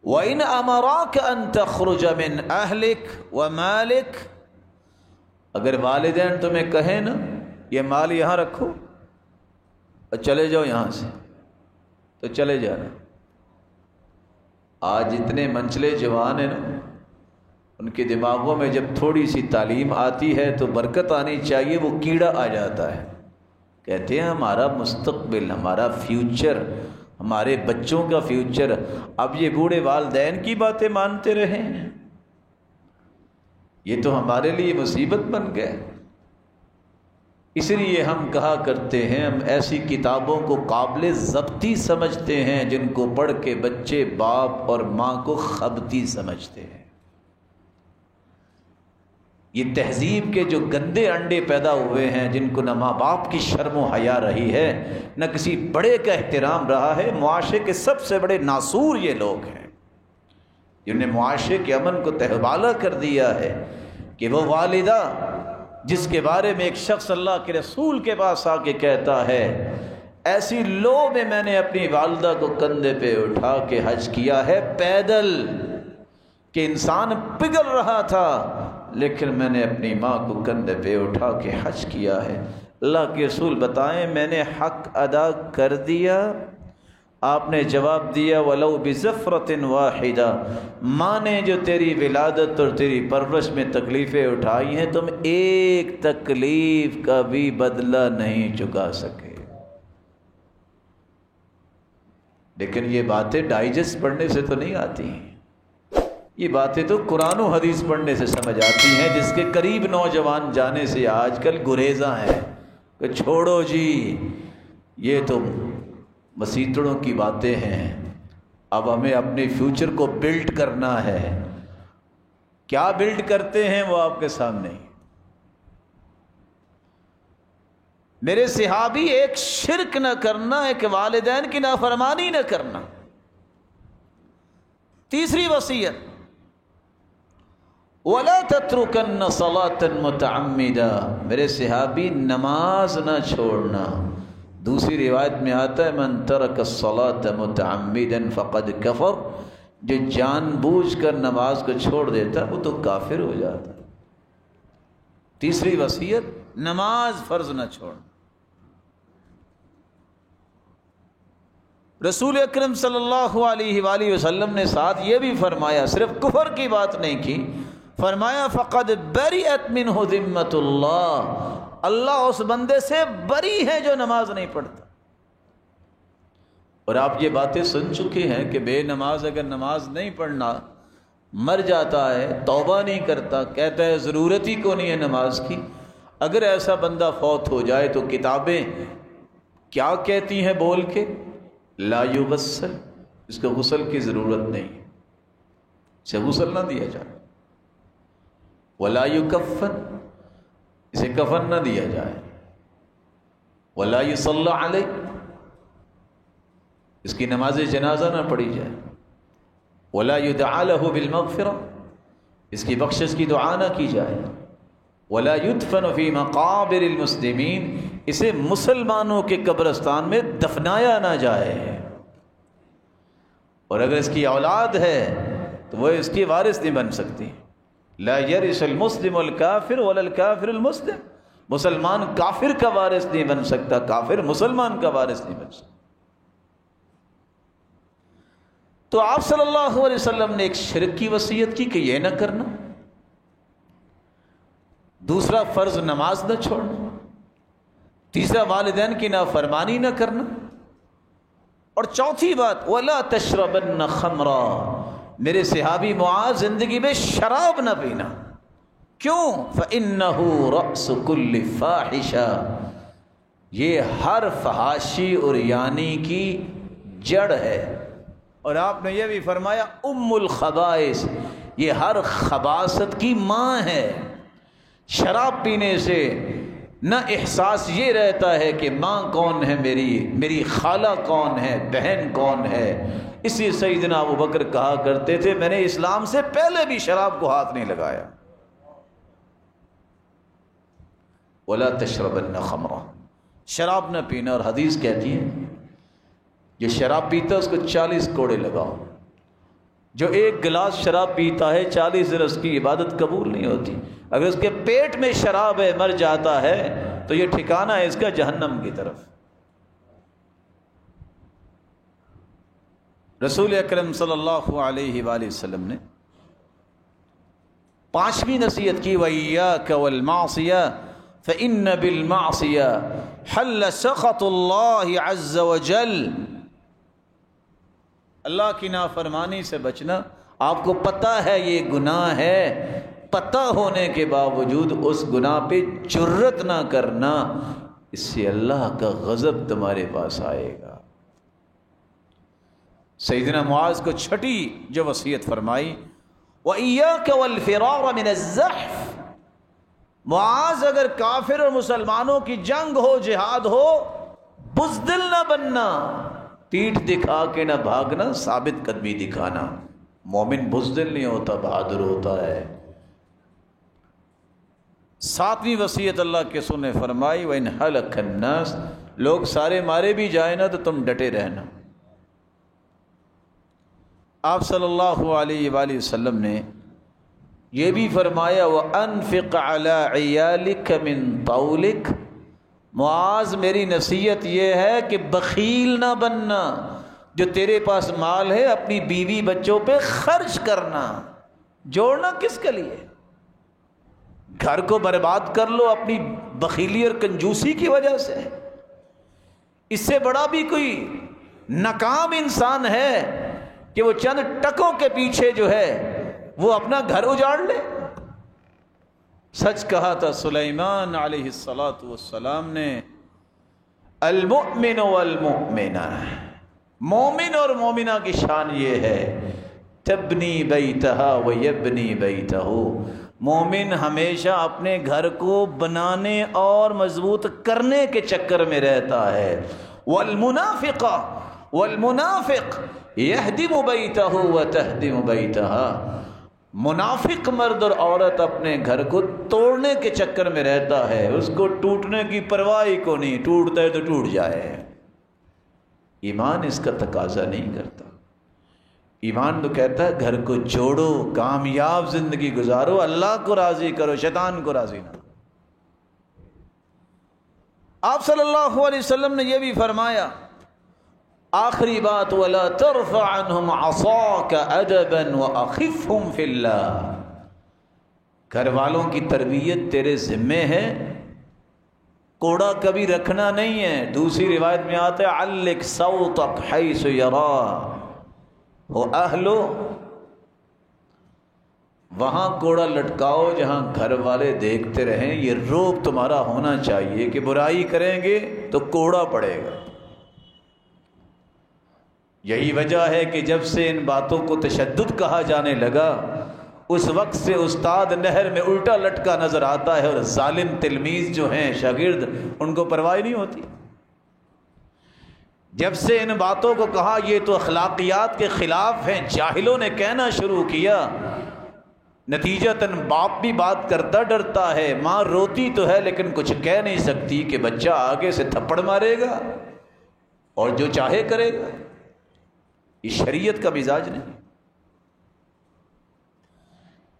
وَإِنْ أَمَرَاكَ أَن تَخْرُجَ مِنْ أَهْلِكَ وَمَالِكَ، اگر والدین تمہیں کہیں نا یہ مال یہاں رکھو اور چلے جاؤ یہاں سے، تو چلے جانا۔ آج اتنے منچلے جوان ہیں نا، ان کے دماغوں میں جب تھوڑی سی تعلیم آتی ہے تو برکت آنی چاہیے، وہ کیڑا آ جاتا ہے۔ کہتے ہیں ہمارا مستقبل، ہمارا فیوچر، ہمارے بچوں کا فیوچر، اب یہ بوڑھے والدین کی باتیں مانتے رہے ہیں، یہ تو ہمارے لیے مصیبت بن گئے۔ اس لیے ہم کہا کرتے ہیں، ہم ایسی کتابوں کو قابل ضبطی سمجھتے ہیں جن کو پڑھ کے بچے باپ اور ماں کو خبطی سمجھتے ہیں۔ یہ تہذیب کے جو گندے انڈے پیدا ہوئے ہیں، جن کو نہ ماں باپ کی شرم و حیا رہی ہے، نہ کسی بڑے کا احترام رہا ہے، معاشرے کے سب سے بڑے ناسور یہ لوگ ہیں، جنہوں نے معاشرے کے امن کو تہوالہ کر دیا ہے۔ کہ وہ والدہ جس کے بارے میں ایک شخص اللہ کے رسول کے پاس آ کے کہتا ہے، ایسی لو میں نے اپنی والدہ کو کندھے پہ اٹھا کے حج کیا ہے پیدل، کہ انسان پگھل رہا تھا لیکن میں نے اپنی ماں کو کندھے پہ اٹھا کے حج کیا ہے۔ اللہ کے رسول بتائیں میں نے حق ادا کر دیا؟ آپ نے جواب دیا وَلَوْ بِزَفْرَةٍ وَاحِدَةٍ، ماں نے جو تیری ولادت اور تیری پرورش میں تکلیفیں اٹھائی ہیں تم ایک تکلیف کا بھی بدلہ نہیں چکا سکے۔ لیکن یہ باتیں ڈائجسٹ پڑھنے سے تو نہیں آتی ہیں، یہ باتیں تو قرآن و حدیث پڑھنے سے سمجھ آتی ہیں، جس کے قریب نوجوان جانے سے آج کل گریزاں ہیں کہ چھوڑو جی یہ تو مسیطڑوں کی باتیں ہیں، اب ہمیں اپنے فیوچر کو بلڈ کرنا ہے۔ کیا بلڈ کرتے ہیں وہ آپ کے سامنے۔ میرے صحابی ایک شرک نہ کرنا، ایک والدین کی نافرمانی نہ کرنا۔ تیسری وصیت وَلَا تَتْرُكَنَّ صَلَاةً مُتَعَمِّدًا، میرے صحابی نماز نہ چھوڑنا۔ دوسری روایت میں آتا ہے من ترک الصلاة متعمدا فقد کفر، جو جان بوجھ کر نماز کو چھوڑ دیتا وہ تو کافر ہو جاتا۔ تیسری وصیت نماز فرض نہ چھوڑنا۔ رسول اکرم صلی اللہ علیہ وآلہ وسلم نے ساتھ یہ بھی فرمایا، صرف کفر کی بات نہیں کی، فرمایا فقد بریئت منہ ذمۃ اللہ، اللہ اس بندے سے بری ہے جو نماز نہیں پڑھتا۔ اور آپ یہ باتیں سن چکے ہیں کہ بے نماز اگر نماز نہیں پڑھنا مر جاتا ہے، توبہ نہیں کرتا، کہتا ہے ضرورت ہی کو نہیں ہے نماز کی، اگر ایسا بندہ فوت ہو جائے تو کتابیں کیا کہتی ہیں بول کے، لا یغسل، اس کو غسل کی ضرورت نہیں، اسے غسل نہ دیا جائے، ولا یکفن، اسے کفن نہ دیا جائے، ولا یصلی علیہ، اس کی نماز جنازہ نہ پڑھی جائے، ولا یدعا لہ بالمغفرہ، اس کی بخشش کی دعا نہ کی جائے، ولا یدفن فی مقابر المسلمین، اسے مسلمانوں کے قبرستان میں دفنایا نہ جائے، اور اگر اس کی اولاد ہے تو وہ اس کی وارث نہیں بن سکتی۔ لا یرث المسلم الکافر ولا الکافر المسلم، مسلمان کافر کا وارث نہیں بن سکتا، کافر مسلمان کا وارث نہیں بن سکتا۔ تو آپ صلی اللہ علیہ وسلم نے ایک شرک کی وصیت کی کہ یہ نہ کرنا، دوسرا فرض نماز نہ چھوڑنا، تیسرا والدین کی نافرمانی نہ کرنا، اور چوتھی بات وَلَا تَشْرَبَنَّ خَمْرًا، میرے صحابی معاذ زندگی میں شراب نہ پینا۔ کیوں؟ فَإِنَّهُ رَأْسُ كُلِّ فَاحِشَةٍ، یہ ہر فحاشی اور یعنی کی جڑ ہے، اور آپ نے یہ بھی فرمایا ام الخبائث، یہ ہر خباثت کی ماں ہے۔ شراب پینے سے نہ احساس یہ رہتا ہے کہ ماں کون ہے میری خالہ کون ہے، بہن کون ہے۔ اسی سیدنا ابو بکر کہا کرتے تھے میں نے اسلام سے پہلے بھی شراب کو ہاتھ نہیں لگایا۔ ولا تشربن خمرا، شراب نہ پینا، اور حدیث کہتی ہے جو شراب پیتا ہے اس کو 40 کوڑے لگاؤ، جو ایک گلاس شراب پیتا ہے 40 دن اس کی عبادت قبول نہیں ہوتی۔ اگر اس کے پیٹ میں شراب ہے مر جاتا ہے تو یہ ٹھکانہ ہے اس کا جہنم کی طرف۔ رسول اکرم صلی اللہ علیہ وآلہ وسلم نے 5ویں نصیحت کی وَإِيَّاكَ وَالْمَعْصِيَةَ فَإِنَّ بِالْمَعْصِيَةِ حَلَّ سَخَطُ اللَّهِ عَزَّ وَجَلَّ، اللہ کی نافرمانی سے بچنا۔ آپ کو پتہ ہے یہ گناہ ہے، پتہ ہونے کے باوجود اس گناہ پہ جرت نہ کرنا، اس سے اللہ کا غضب تمہارے پاس آئے گا۔ سیدنا معاذ کو چھٹی جو وصیت فرمائی وَإِيَّاكَ وَالْفِرَارَ مِنَ الزَّحْفِ، معاذ اگر کافر اور مسلمانوں کی جنگ ہو، جہاد ہو، بزدل نہ بننا، پیٹھ دکھا کے نہ بھاگنا، ثابت قدمی دکھانا۔ مومن بزدل نہیں ہوتا، بہادر ہوتا ہے۔ 7ویں وصیت اللہ کے رسول نے فرمائی وَإِنْ هَلَكَ النَّاسُ، لوگ سارے مارے بھی جائیں نا تو تم ڈٹے رہنا۔ آپ صلی اللہ علیہ وآلہ وسلم نے یہ بھی فرمایا وَأَنفِقْ عَلَىٰ عِيَالِكَ مِن طَوْلِكَ، معاذ میری نصیحت یہ ہے کہ بخیل نہ بننا، جو تیرے پاس مال ہے اپنی بیوی بچوں پہ خرچ کرنا، جوڑنا کس کے لیے؟ گھر کو برباد کر لو اپنی بخیلی اور کنجوسی کی وجہ سے۔ اس سے بڑا بھی کوئی ناکام انسان ہے کہ وہ چند ٹکوں کے پیچھے جو ہے وہ اپنا گھر اجاڑ لے۔ سچ کہا تھا سلیمان علیہ السلام نے، المؤمن والمؤمنہ، مومن اور مومنہ کی شان یہ ہے، تبنی بیتہا ویبنی بیتہ، مومن ہمیشہ اپنے گھر کو بنانے اور مضبوط کرنے کے چکر میں رہتا ہے، والمنافق یہدم بیتہ وتہدم بیتہا، منافق مرد اور عورت اپنے گھر کو توڑنے کے چکر میں رہتا ہے، اس کو ٹوٹنے کی پرواہ کو نہیں، ٹوٹتا ہے تو ٹوٹ جائے۔ ایمان اس کا تقاضا نہیں کرتا، ایمان تو کہتا ہے گھر کو جوڑو، کامیاب زندگی گزارو، اللہ کو راضی کرو، شیطان کو راضی نہ۔ آپ صلی اللہ علیہ وسلم نے یہ بھی فرمایا، آخری بات، وَلَا تَرْفَعْ عَنْهُمْ عَصَاكَ أَدَبًا وَأَخِفْهُمْ فِي اللَّهِ، گھر والوں کی تربیت تیرے ذمے ہے، کوڑا کبھی رکھنا نہیں ہے۔ دوسری روایت میں آتا ہے، عَلِّقْ صَوْتَكْ حَيْثُ يَرَاهُ وَأَهْلُهُ، وہاں کوڑا لٹکاؤ جہاں گھر والے دیکھتے رہیں، یہ روب تمہارا ہونا چاہیے کہ برائی کریں گے تو کوڑا پڑے گا۔ یہی وجہ ہے کہ جب سے ان باتوں کو تشدد کہا جانے لگا، اس وقت سے استاد نہر میں الٹا لٹکا نظر آتا ہے، اور ظالم تلمیذ جو ہیں شاگرد، ان کو پرواہ نہیں ہوتی۔ جب سے ان باتوں کو کہا یہ تو اخلاقیات کے خلاف ہیں، جاہلوں نے کہنا شروع کیا، نتیجتاً باپ بھی بات کرتا ڈرتا ہے، ماں روتی تو ہے لیکن کچھ کہہ نہیں سکتی کہ بچہ آگے سے تھپڑ مارے گا اور جو چاہے کرے گا۔ یہ شریعت کا مزاج نہیں۔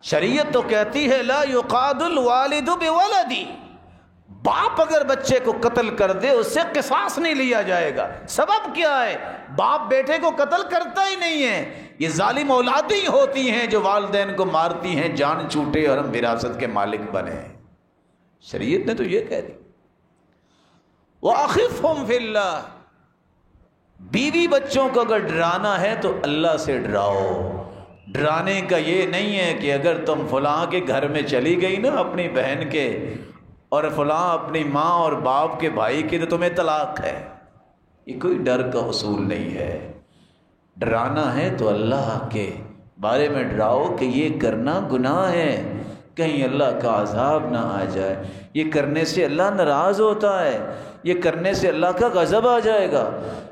شریعت تو کہتی ہے لا یقاد الوالد بولدی، باپ اگر بچے کو قتل کر دے اس سے قصاص نہیں لیا جائے گا۔ سبب کیا ہے؟ باپ بیٹے کو قتل کرتا ہی نہیں ہے، یہ ظالم اولادیں ہی ہوتی ہیں جو والدین کو مارتی ہیں، جان چھوٹے اور ہم وراثت کے مالک بنے۔ شریعت نے تو یہ کہہ دی، وَأَخِفْهُمْ فِي اللَّهِ، بیوی بچوں کو اگر ڈرانا ہے تو اللہ سے ڈراؤ۔ ڈرانے کا یہ نہیں ہے کہ اگر تم فلاں کے گھر میں چلی گئی نا اپنی بہن کے، اور فلاں اپنی ماں اور باپ کے بھائی کے، تو تمہیں طلاق ہے۔ یہ کوئی ڈر کا اصول نہیں ہے۔ ڈرانا ہے تو اللہ کے بارے میں ڈراؤ کہ یہ کرنا گناہ ہے، کہیں اللہ کا عذاب نہ آ جائے، یہ کرنے سے اللہ ناراض ہوتا ہے، یہ کرنے سے اللہ کا غضب آ جائے گا،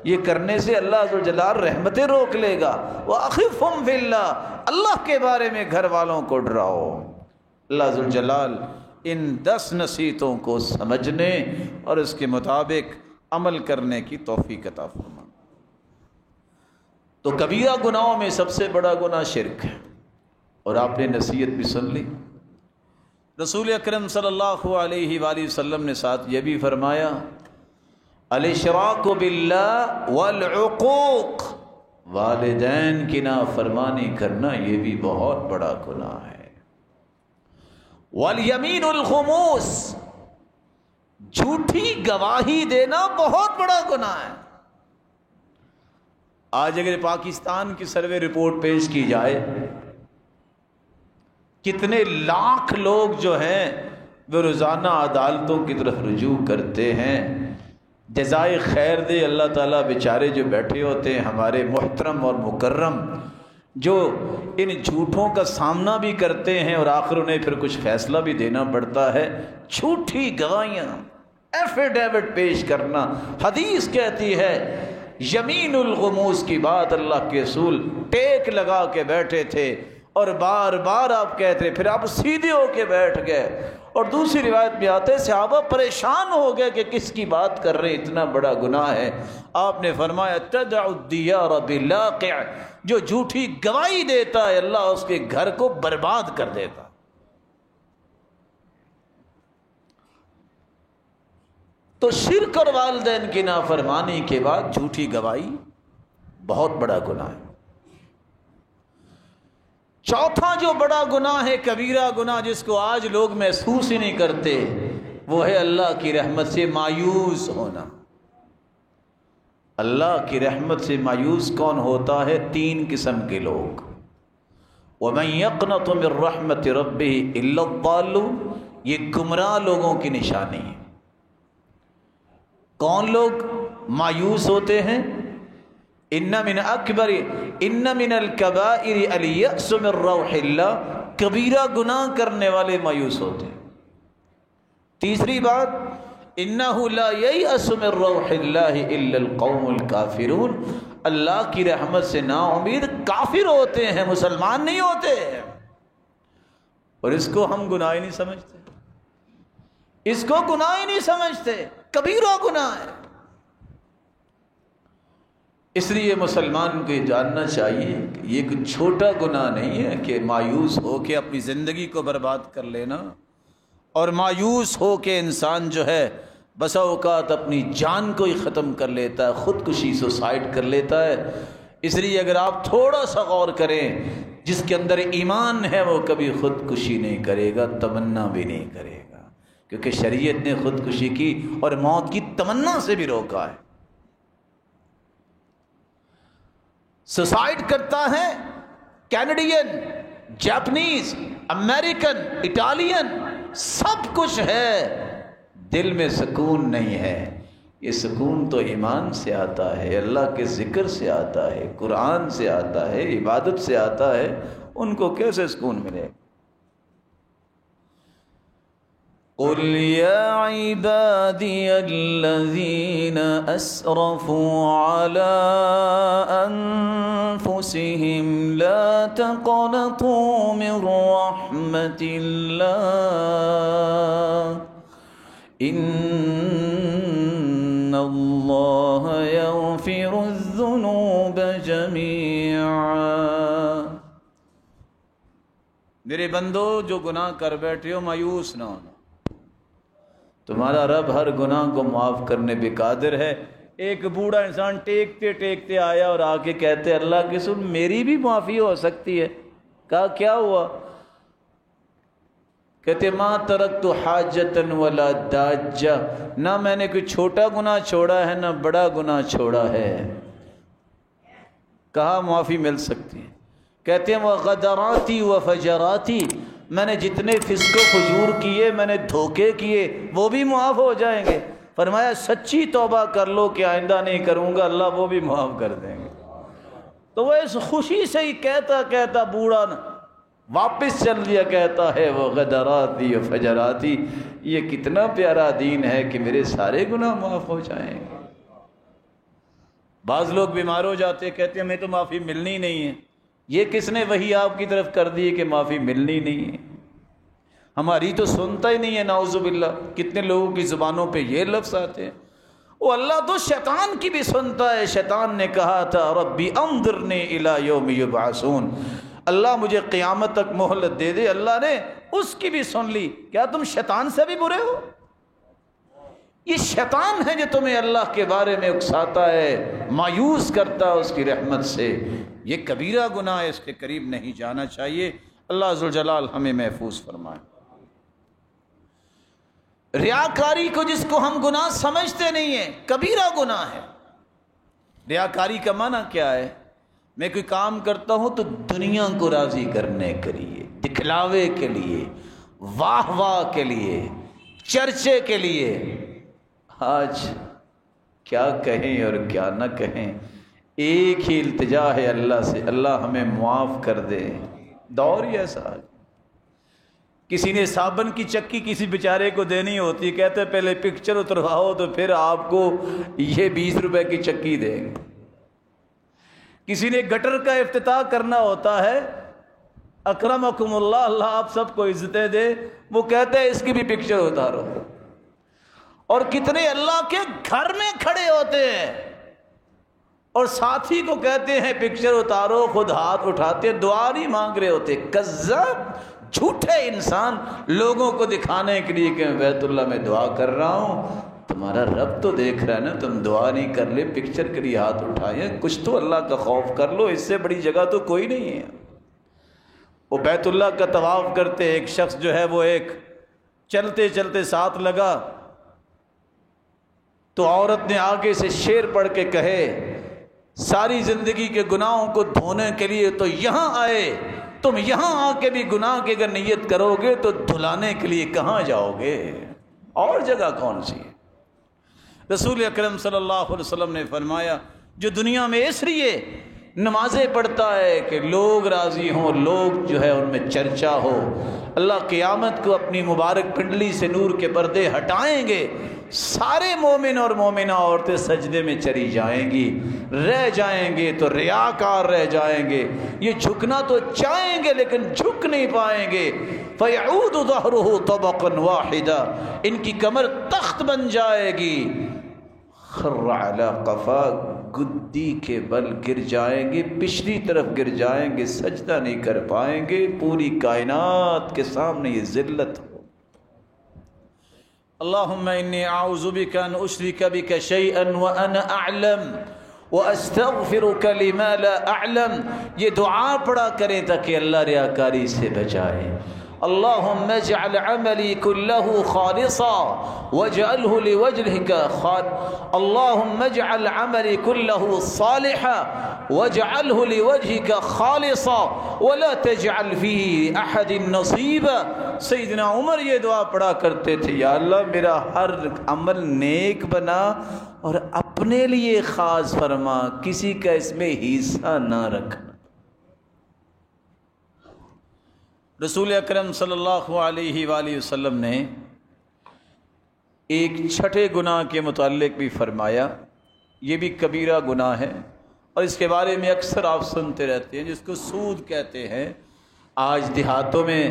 یہ کرنے سے اللہ ذوالجلال رحمتیں روک لے گا۔ وَأَخِفْهُمْ فِي اللَّهِ، اللہ کے بارے میں گھر والوں کو ڈراؤ۔ اللہ ذوالجلال ان 10 نصیحتوں کو سمجھنے اور اس کے مطابق عمل کرنے کی توفیق عطا فرمائے۔ تو کبیرہ گناہوں میں سب سے بڑا گناہ شرک ہے، اور آپ نے نصیحت بھی سن لی۔ رسول اکرم صلی اللہ علیہ وآلہ وسلم نے ساتھ یہ بھی فرمایا، الاشراک باللہ والعقوق، والدین کی نافرمانی کرنا یہ بھی بہت بڑا گناہ ہے۔ والیمین الخموس، جھوٹی گواہی دینا بہت بڑا گناہ ہے۔ آج اگر پاکستان کی سروے رپورٹ پیش کی جائے، کتنے لاکھ لوگ جو ہیں وہ روزانہ عدالتوں کی طرف رجوع کرتے ہیں، جزائے خیر دے اللہ تعالیٰ، بیچارے جو بیٹھے ہوتے ہیں ہمارے محترم اور مکرم، جو ان جھوٹوں کا سامنا بھی کرتے ہیں اور آخر انہیں پھر کچھ فیصلہ بھی دینا پڑتا ہے۔ جھوٹی گواہیاں، ایفیڈیوٹ پیش کرنا، حدیث کہتی ہے یمین الغموس کی بات اللہ کے رسول ٹیک لگا کے بیٹھے تھے، اور بار بار آپ کہتے پھر آپ سیدھے ہو کے بیٹھ گئے۔ اور دوسری روایت میں آتے صحابہ پریشان ہو گئے کہ کس کی بات کر رہے، اتنا بڑا گناہ ہے۔ آپ نے فرمایا تدع الدیار باللاقع، جو جھوٹی گواہی دیتا ہے اللہ اس کے گھر کو برباد کر دیتا۔ تو شرک اور والدین کی نافرمانی کے بعد جھوٹی گواہی بہت بڑا گناہ ہے۔ چوتھا جو بڑا گناہ ہے، کبیرہ گناہ، جس کو آج لوگ محسوس ہی نہیں کرتے، وہ ہے اللہ کی رحمت سے مایوس ہونا۔ اللہ کی رحمت سے مایوس کون ہوتا ہے؟ تین قسم کے لوگ۔ وَمَن يَقْنَطُ مِن رَحْمَةِ رَبِّهِ إِلَّا الضَّالُّونَ، یہ گمراہ لوگوں کی نشانی ہے۔ کون لوگ مایوس ہوتے ہیں؟ ان من الکبائر الیأس من روح اللہ، کبیرہ گناہ کرنے والے مایوس ہوتے ہیں۔ تیسری بات، انہ لا ییأس من روح اللہ الا القوم الکافرون، اللہ کی رحمت سے نا امید کافر ہوتے ہیں، مسلمان نہیں ہوتے، اور اس کو ہم گناہ ہی نہیں سمجھتے، اس کو گناہ ہی نہیں سمجھتے، کبیرہ گناہ ہے۔ اس لیے مسلمان کو یہ جاننا چاہیے کہ یہ کوئی چھوٹا گناہ نہیں ہے کہ مایوس ہو کے اپنی زندگی کو برباد کر لینا، اور مایوس ہو کے انسان جو ہے بسا اوقات اپنی جان کو ہی ختم کر لیتا ہے، خودکشی سوسائڈ کر لیتا ہے۔ اس لیے اگر آپ تھوڑا سا غور کریں، جس کے اندر ایمان ہے وہ کبھی خودکشی نہیں کرے گا، تمنا بھی نہیں کرے گا، کیونکہ شریعت نے خودکشی کی اور موت کی تمنا سے بھی روکا ہے۔ سوسائڈ کرتا ہے کینیڈین، جاپنیز، امریکن، اٹالین، سب کچھ ہے، دل میں سکون نہیں ہے۔ یہ سکون تو ایمان سے آتا ہے، اللہ کے ذکر سے آتا ہے، قرآن سے آتا ہے، عبادت سے آتا ہے، ان کو کیسے سکون ملے؟ قل یا عبادی الذین اسرفوا علی انفسہم لا تقنطوا من رحمت اللہ ان اللہ یغفر الذنوب جمیعا۔ میرے بندو جو گناہ کر بیٹھے ہو مایوس نہ ہونا، تمہارا رب ہر گناہ کو معاف کرنے پہ قادر ہے۔ ایک بوڑھا انسان ٹیکتے ٹیکتے آیا اور آ کے کہتے اللہ کے سن میری بھی معافی ہو سکتی ہے۔ کہا کیا ہوا؟ کہتے ما ترکت حاجتا ولا داجہ، نہ میں نے کوئی چھوٹا گناہ چھوڑا ہے نہ بڑا گناہ چھوڑا ہے۔ کہا معافی مل سکتی ہے۔ کہتے ہیں وغدراتی وفجراتی، میں نے جتنے فسق و فجور کیے، میں نے دھوکے کیے، وہ بھی معاف ہو جائیں گے۔ فرمایا سچی توبہ کر لو کہ آئندہ نہیں کروں گا، اللہ وہ بھی معاف کر دیں گے۔ تو وہ اس خوشی سے ہی کہتا کہتا بوڑھا واپس چل دیا، کہتا ہے وہ غدراتی و فجراتی، یہ کتنا پیارا دین ہے کہ میرے سارے گناہ معاف ہو جائیں گے۔ بعض لوگ بیمار ہو جاتے کہتے ہیں ہمیں تو معافی ملنی نہیں ہے۔ یہ کس نے وحی آپ کی طرف کر دی کہ معافی ملنی نہیں ہے؟ ہماری تو سنتا ہی نہیں ہے، نعوذ باللہ۔ کتنے لوگوں کی زبانوں پہ یہ لفظ آتے ہیں۔ وہ اللہ تو شیطان کی بھی سنتا ہے۔ شیطان نے کہا تھا ربی انظرنی الی یوم یبعثون، اللہ مجھے قیامت تک مہلت دے دے۔ اللہ نے اس کی بھی سن لی۔ کیا تم شیطان سے بھی برے ہو؟ یہ شیطان ہے جو تمہیں اللہ کے بارے میں اکساتا ہے، مایوس کرتا ہے اس کی رحمت سے۔ یہ کبیرہ گناہ ہے، اس کے قریب نہیں جانا چاہیے۔ اللہ ذوالجلال ہمیں محفوظ فرمائے۔ ریاکاری کو، جس کو ہم گناہ سمجھتے نہیں ہیں، کبیرہ گناہ ہے۔ ریاکاری کا معنی کیا ہے؟ میں کوئی کام کرتا ہوں تو دنیا کو راضی کرنے کے لیے، دکھلاوے کے لیے، واہ واہ کے لیے، چرچے کے لیے۔ آج کیا کہیں اور کیا نہ کہیں، ایک ہی التجا ہے اللہ سے، اللہ ہمیں معاف کر دے۔ دور ہی ایسا ہے۔ کسی نے صابن کی چکی کسی بیچارے کو دینی ہوتی، کہتے پہلے پکچر اترواؤ تو پھر آپ کو یہ 20 روپے کی چکی دیں گے۔ کسی نے گٹر کا افتتاح کرنا ہوتا ہے، اکرمکم اللہ، اللہ آپ سب کو عزتیں دے، وہ کہتے ہیں اس کی بھی پکچر اتارو۔ اور کتنے اللہ کے گھر میں کھڑے ہوتے ہیں اور ساتھی کو کہتے ہیں پکچر اتارو، خود ہاتھ اٹھاتے دعا نہیں مانگ رہے ہوتے۔ کذاب، جھوٹے انسان، لوگوں کو دکھانے کے لیے کہ میں بیت اللہ میں دعا کر رہا ہوں، تمہارا رب تو دیکھ رہا ہے نا، تم دعا نہیں کر لے، پکچر کے لیے ہاتھ اٹھائے، کچھ تو اللہ کا خوف کر لو، اس سے بڑی جگہ تو کوئی نہیں ہے۔ وہ بیت اللہ کا طواف کرتے ایک شخص جو ہے وہ ایک چلتے چلتے ساتھ لگا تو عورت نے آگے سے شعر پڑھ کے کہے ساری زندگی کے گناہوں کو دھونے کے لیے تو یہاں آئے، تم یہاں آ کے بھی گناہ کی اگر نیت کرو گے تو دھلانے کے لیے کہاں جاؤ گے، اور جگہ کون سی ہے؟ رسول اکرم صلی اللہ علیہ وسلم نے فرمایا جو دنیا میں اس لیے نمازیں پڑھتا ہے کہ لوگ راضی ہوں، لوگ جو ہے ان میں چرچا ہو، اللہ قیامت کو اپنی مبارک پنڈلی سے نور کے پردے ہٹائیں گے، سارے مومن اور مومنہ عورتیں سجدے میں چلی جائیں گی، رہ جائیں گے تو ریاکار رہ جائیں گے، یہ جھکنا تو چاہیں گے لیکن جھک نہیں پائیں گے، فَيَعُودُ ظَهْرُهُ طَبَقًا وَاحِدًا، ان کی کمر تخت بن جائے گی، خر علی قفا، گدی کے بل گر جائیں گے، پچھلی طرف گر جائیں گے، سجدہ نہیں کر پائیں گے، پوری کائنات کے سامنے یہ ذلت ہو۔ اللہم انی اعوذ بک ان اشرک بک شیئا وانا اعلم واستغفرک لما لا اعلم، یہ دعا پڑھا کریں تاکہ اللہ ریاکاری سے بچائے۔ اللہم اجعل عملی کلہ خالصا واجعلہ لوجہک اللہم اجعل عملی کلہ صالحا واجعلہ لوجہک خالصا ولا تجعل فیہ احد نصیبا۔ سیدنا عمر یہ دعا پڑھا کرتے تھے، یا اللہ میرا ہر عمل نیک بنا اور اپنے لیے خاص فرما، کسی کا اس میں حصہ نہ رکھنا۔ رسول اکرم صلی اللہ علیہ وآلہ وسلم نے ایک چھٹے گناہ کے متعلق بھی فرمایا، یہ بھی کبیرہ گناہ ہے اور اس کے بارے میں اکثر آپ سنتے رہتے ہیں، جس کو سود کہتے ہیں، آج دیہاتوں میں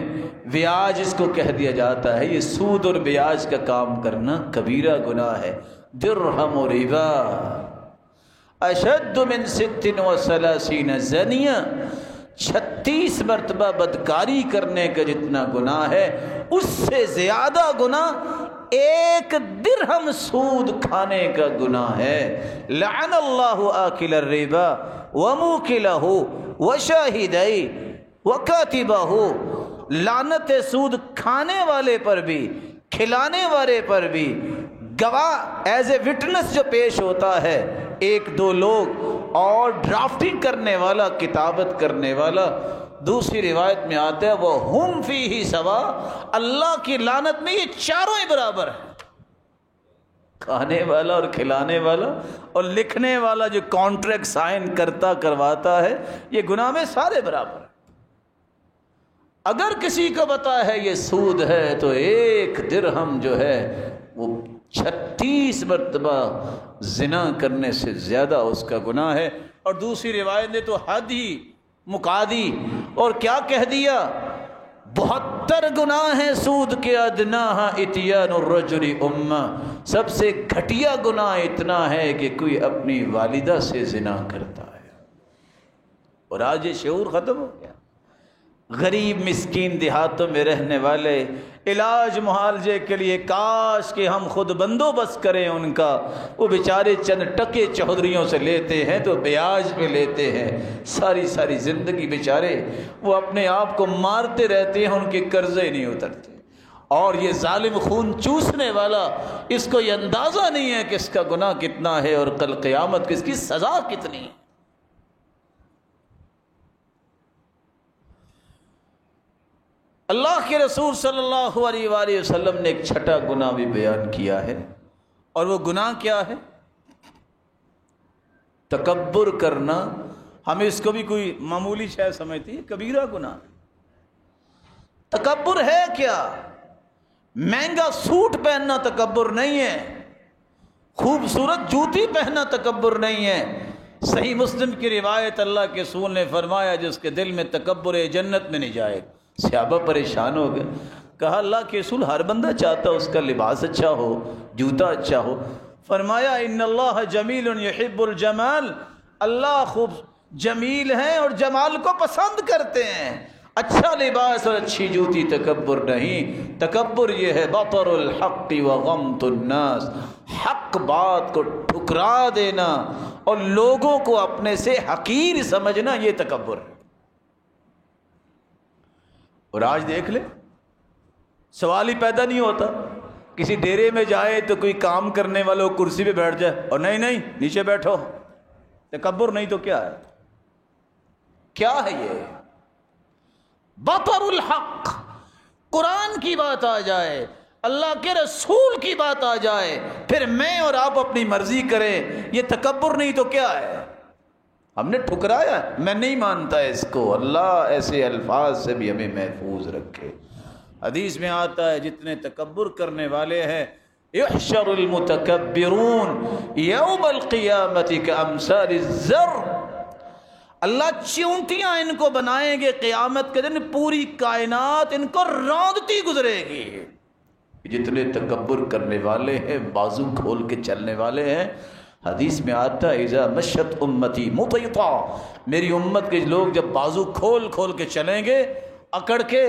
بیاج اس کو کہہ دیا جاتا ہے۔ یہ سود اور بیاج کا کام کرنا کبیرہ گناہ ہے۔ درہم و ربا اشد من 36 زنیہ، 36 مرتبہ بدکاری کرنے کا جتنا گناہ ہے اس سے زیادہ گناہ ایک درہم سود کھانے کا گناہ ہے۔ لعن اللہ آکل الربا وموکلہ وشاہدی وکاتبہ، لعنت سود کھانے والے پر بھی، کھلانے والے پر بھی، گواہ ایز اے وٹنس جو پیش ہوتا ہے، ایک دو لوگ، اور ڈرافٹنگ کرنے والا، کتابت کرنے والا۔ دوسری روایت میں آتا ہے وہ ہم فیہ سوا، اللہ کی لعنت میں یہ چاروں ہی برابر ہیں، کھانے والا اور کھلانے والا اور لکھنے والا جو کانٹریکٹ سائن کرتا کرواتا ہے، یہ گناہ میں سارے برابر ہیں۔ اگر کسی کو پتا ہے یہ سود ہے تو ایک درہم جو ہے وہ 36 مرتبہ زنا کرنے سے زیادہ اس کا گناہ ہے۔ اور دوسری روایت نے تو حد ہی مکا دی اور کیا کہہ دیا، 72 گناہ ہیں سود کے، ادناہا اتیان الرجل امہ، سب سے گھٹیا گناہ اتنا ہے کہ کوئی اپنی والدہ سے زنا کرتا ہے۔ اور آج یہ شعور ختم ہو گیا۔ غریب مسکین دیہاتوں میں رہنے والے علاج معالجے کے لیے کاش کہ ہم خود بندوبست کریں ان کا، وہ بیچارے چند ٹکے چودھریوں سے لیتے ہیں تو بیاج پہ لیتے ہیں، ساری ساری زندگی بیچارے وہ اپنے آپ کو مارتے رہتے ہیں، ان کے قرضے نہیں اترتے۔ اور یہ ظالم خون چوسنے والا، اس کو یہ اندازہ نہیں ہے کہ اس کا گناہ کتنا ہے اور کل قیامت کو اس کی سزا کتنی ہے۔ اللہ کے رسول صلی اللہ علیہ وآلہ وسلم نے ایک چھٹا گناہ بھی بیان کیا ہے، اور وہ گناہ کیا ہے؟ تکبر کرنا۔ ہم اس کو بھی کوئی معمولی شے سمجھتی ہے، کبیرہ گناہ۔ تکبر ہے کیا؟ مہنگا سوٹ پہننا تکبر نہیں ہے، خوبصورت جوتی پہننا تکبر نہیں ہے۔ صحیح مسلم کی روایت، اللہ کے رسول نے فرمایا جس کے دل میں تکبر ہے جنت میں نہیں جائے گا۔ صحابہ پریشان ہو گئے، کہا اللہ کے رسول ہر بندہ چاہتا اس کا لباس اچھا ہو، جوتا اچھا ہو۔ فرمایا ان اللہ جمیل یحب الجمال، اللہ خوب جمیل ہیں اور جمال کو پسند کرتے ہیں۔ اچھا لباس اور اچھی جوتی تکبر نہیں، تکبر یہ ہے بطر الحق وغمط الناس، حق بات کو ٹھکرا دینا اور لوگوں کو اپنے سے حقیر سمجھنا، یہ تکبر ہے۔ اور آج دیکھ لیں، سوال ہی پیدا نہیں ہوتا، کسی ڈیرے میں جائے تو کوئی کام کرنے والا کرسی پہ بیٹھ جائے اور نہیں نیچے بیٹھو۔ تکبر نہیں تو کیا ہے؟ کیا ہے یہ؟ بطر الحق، قرآن کی بات آ جائے، اللہ کے رسول کی بات آ جائے، پھر میں اور آپ اپنی مرضی کریں، یہ تکبر نہیں تو کیا ہے؟ ہم نے ٹھکرایا، میں نہیں مانتا اس کو۔ اللہ ایسے الفاظ سے بھی ہمیں محفوظ رکھے۔ حدیث میں آتا ہے جتنے تکبر کرنے والے ہیں، یحشر المتکبرون یوم القیامت کامثال الزر، اللہ چیونٹیاں ان کو بنائیں گے قیامت کے دن، پوری کائنات ان کو روندتی گزرے گی۔ جتنے تکبر کرنے والے ہیں، بازو کھول کے چلنے والے ہیں، حدیث میں آتا ہے اذا مشت امتی مطیطا، میری امت کے لوگ جب بازو کھول کھول کے چلیں گے، اکڑ کے،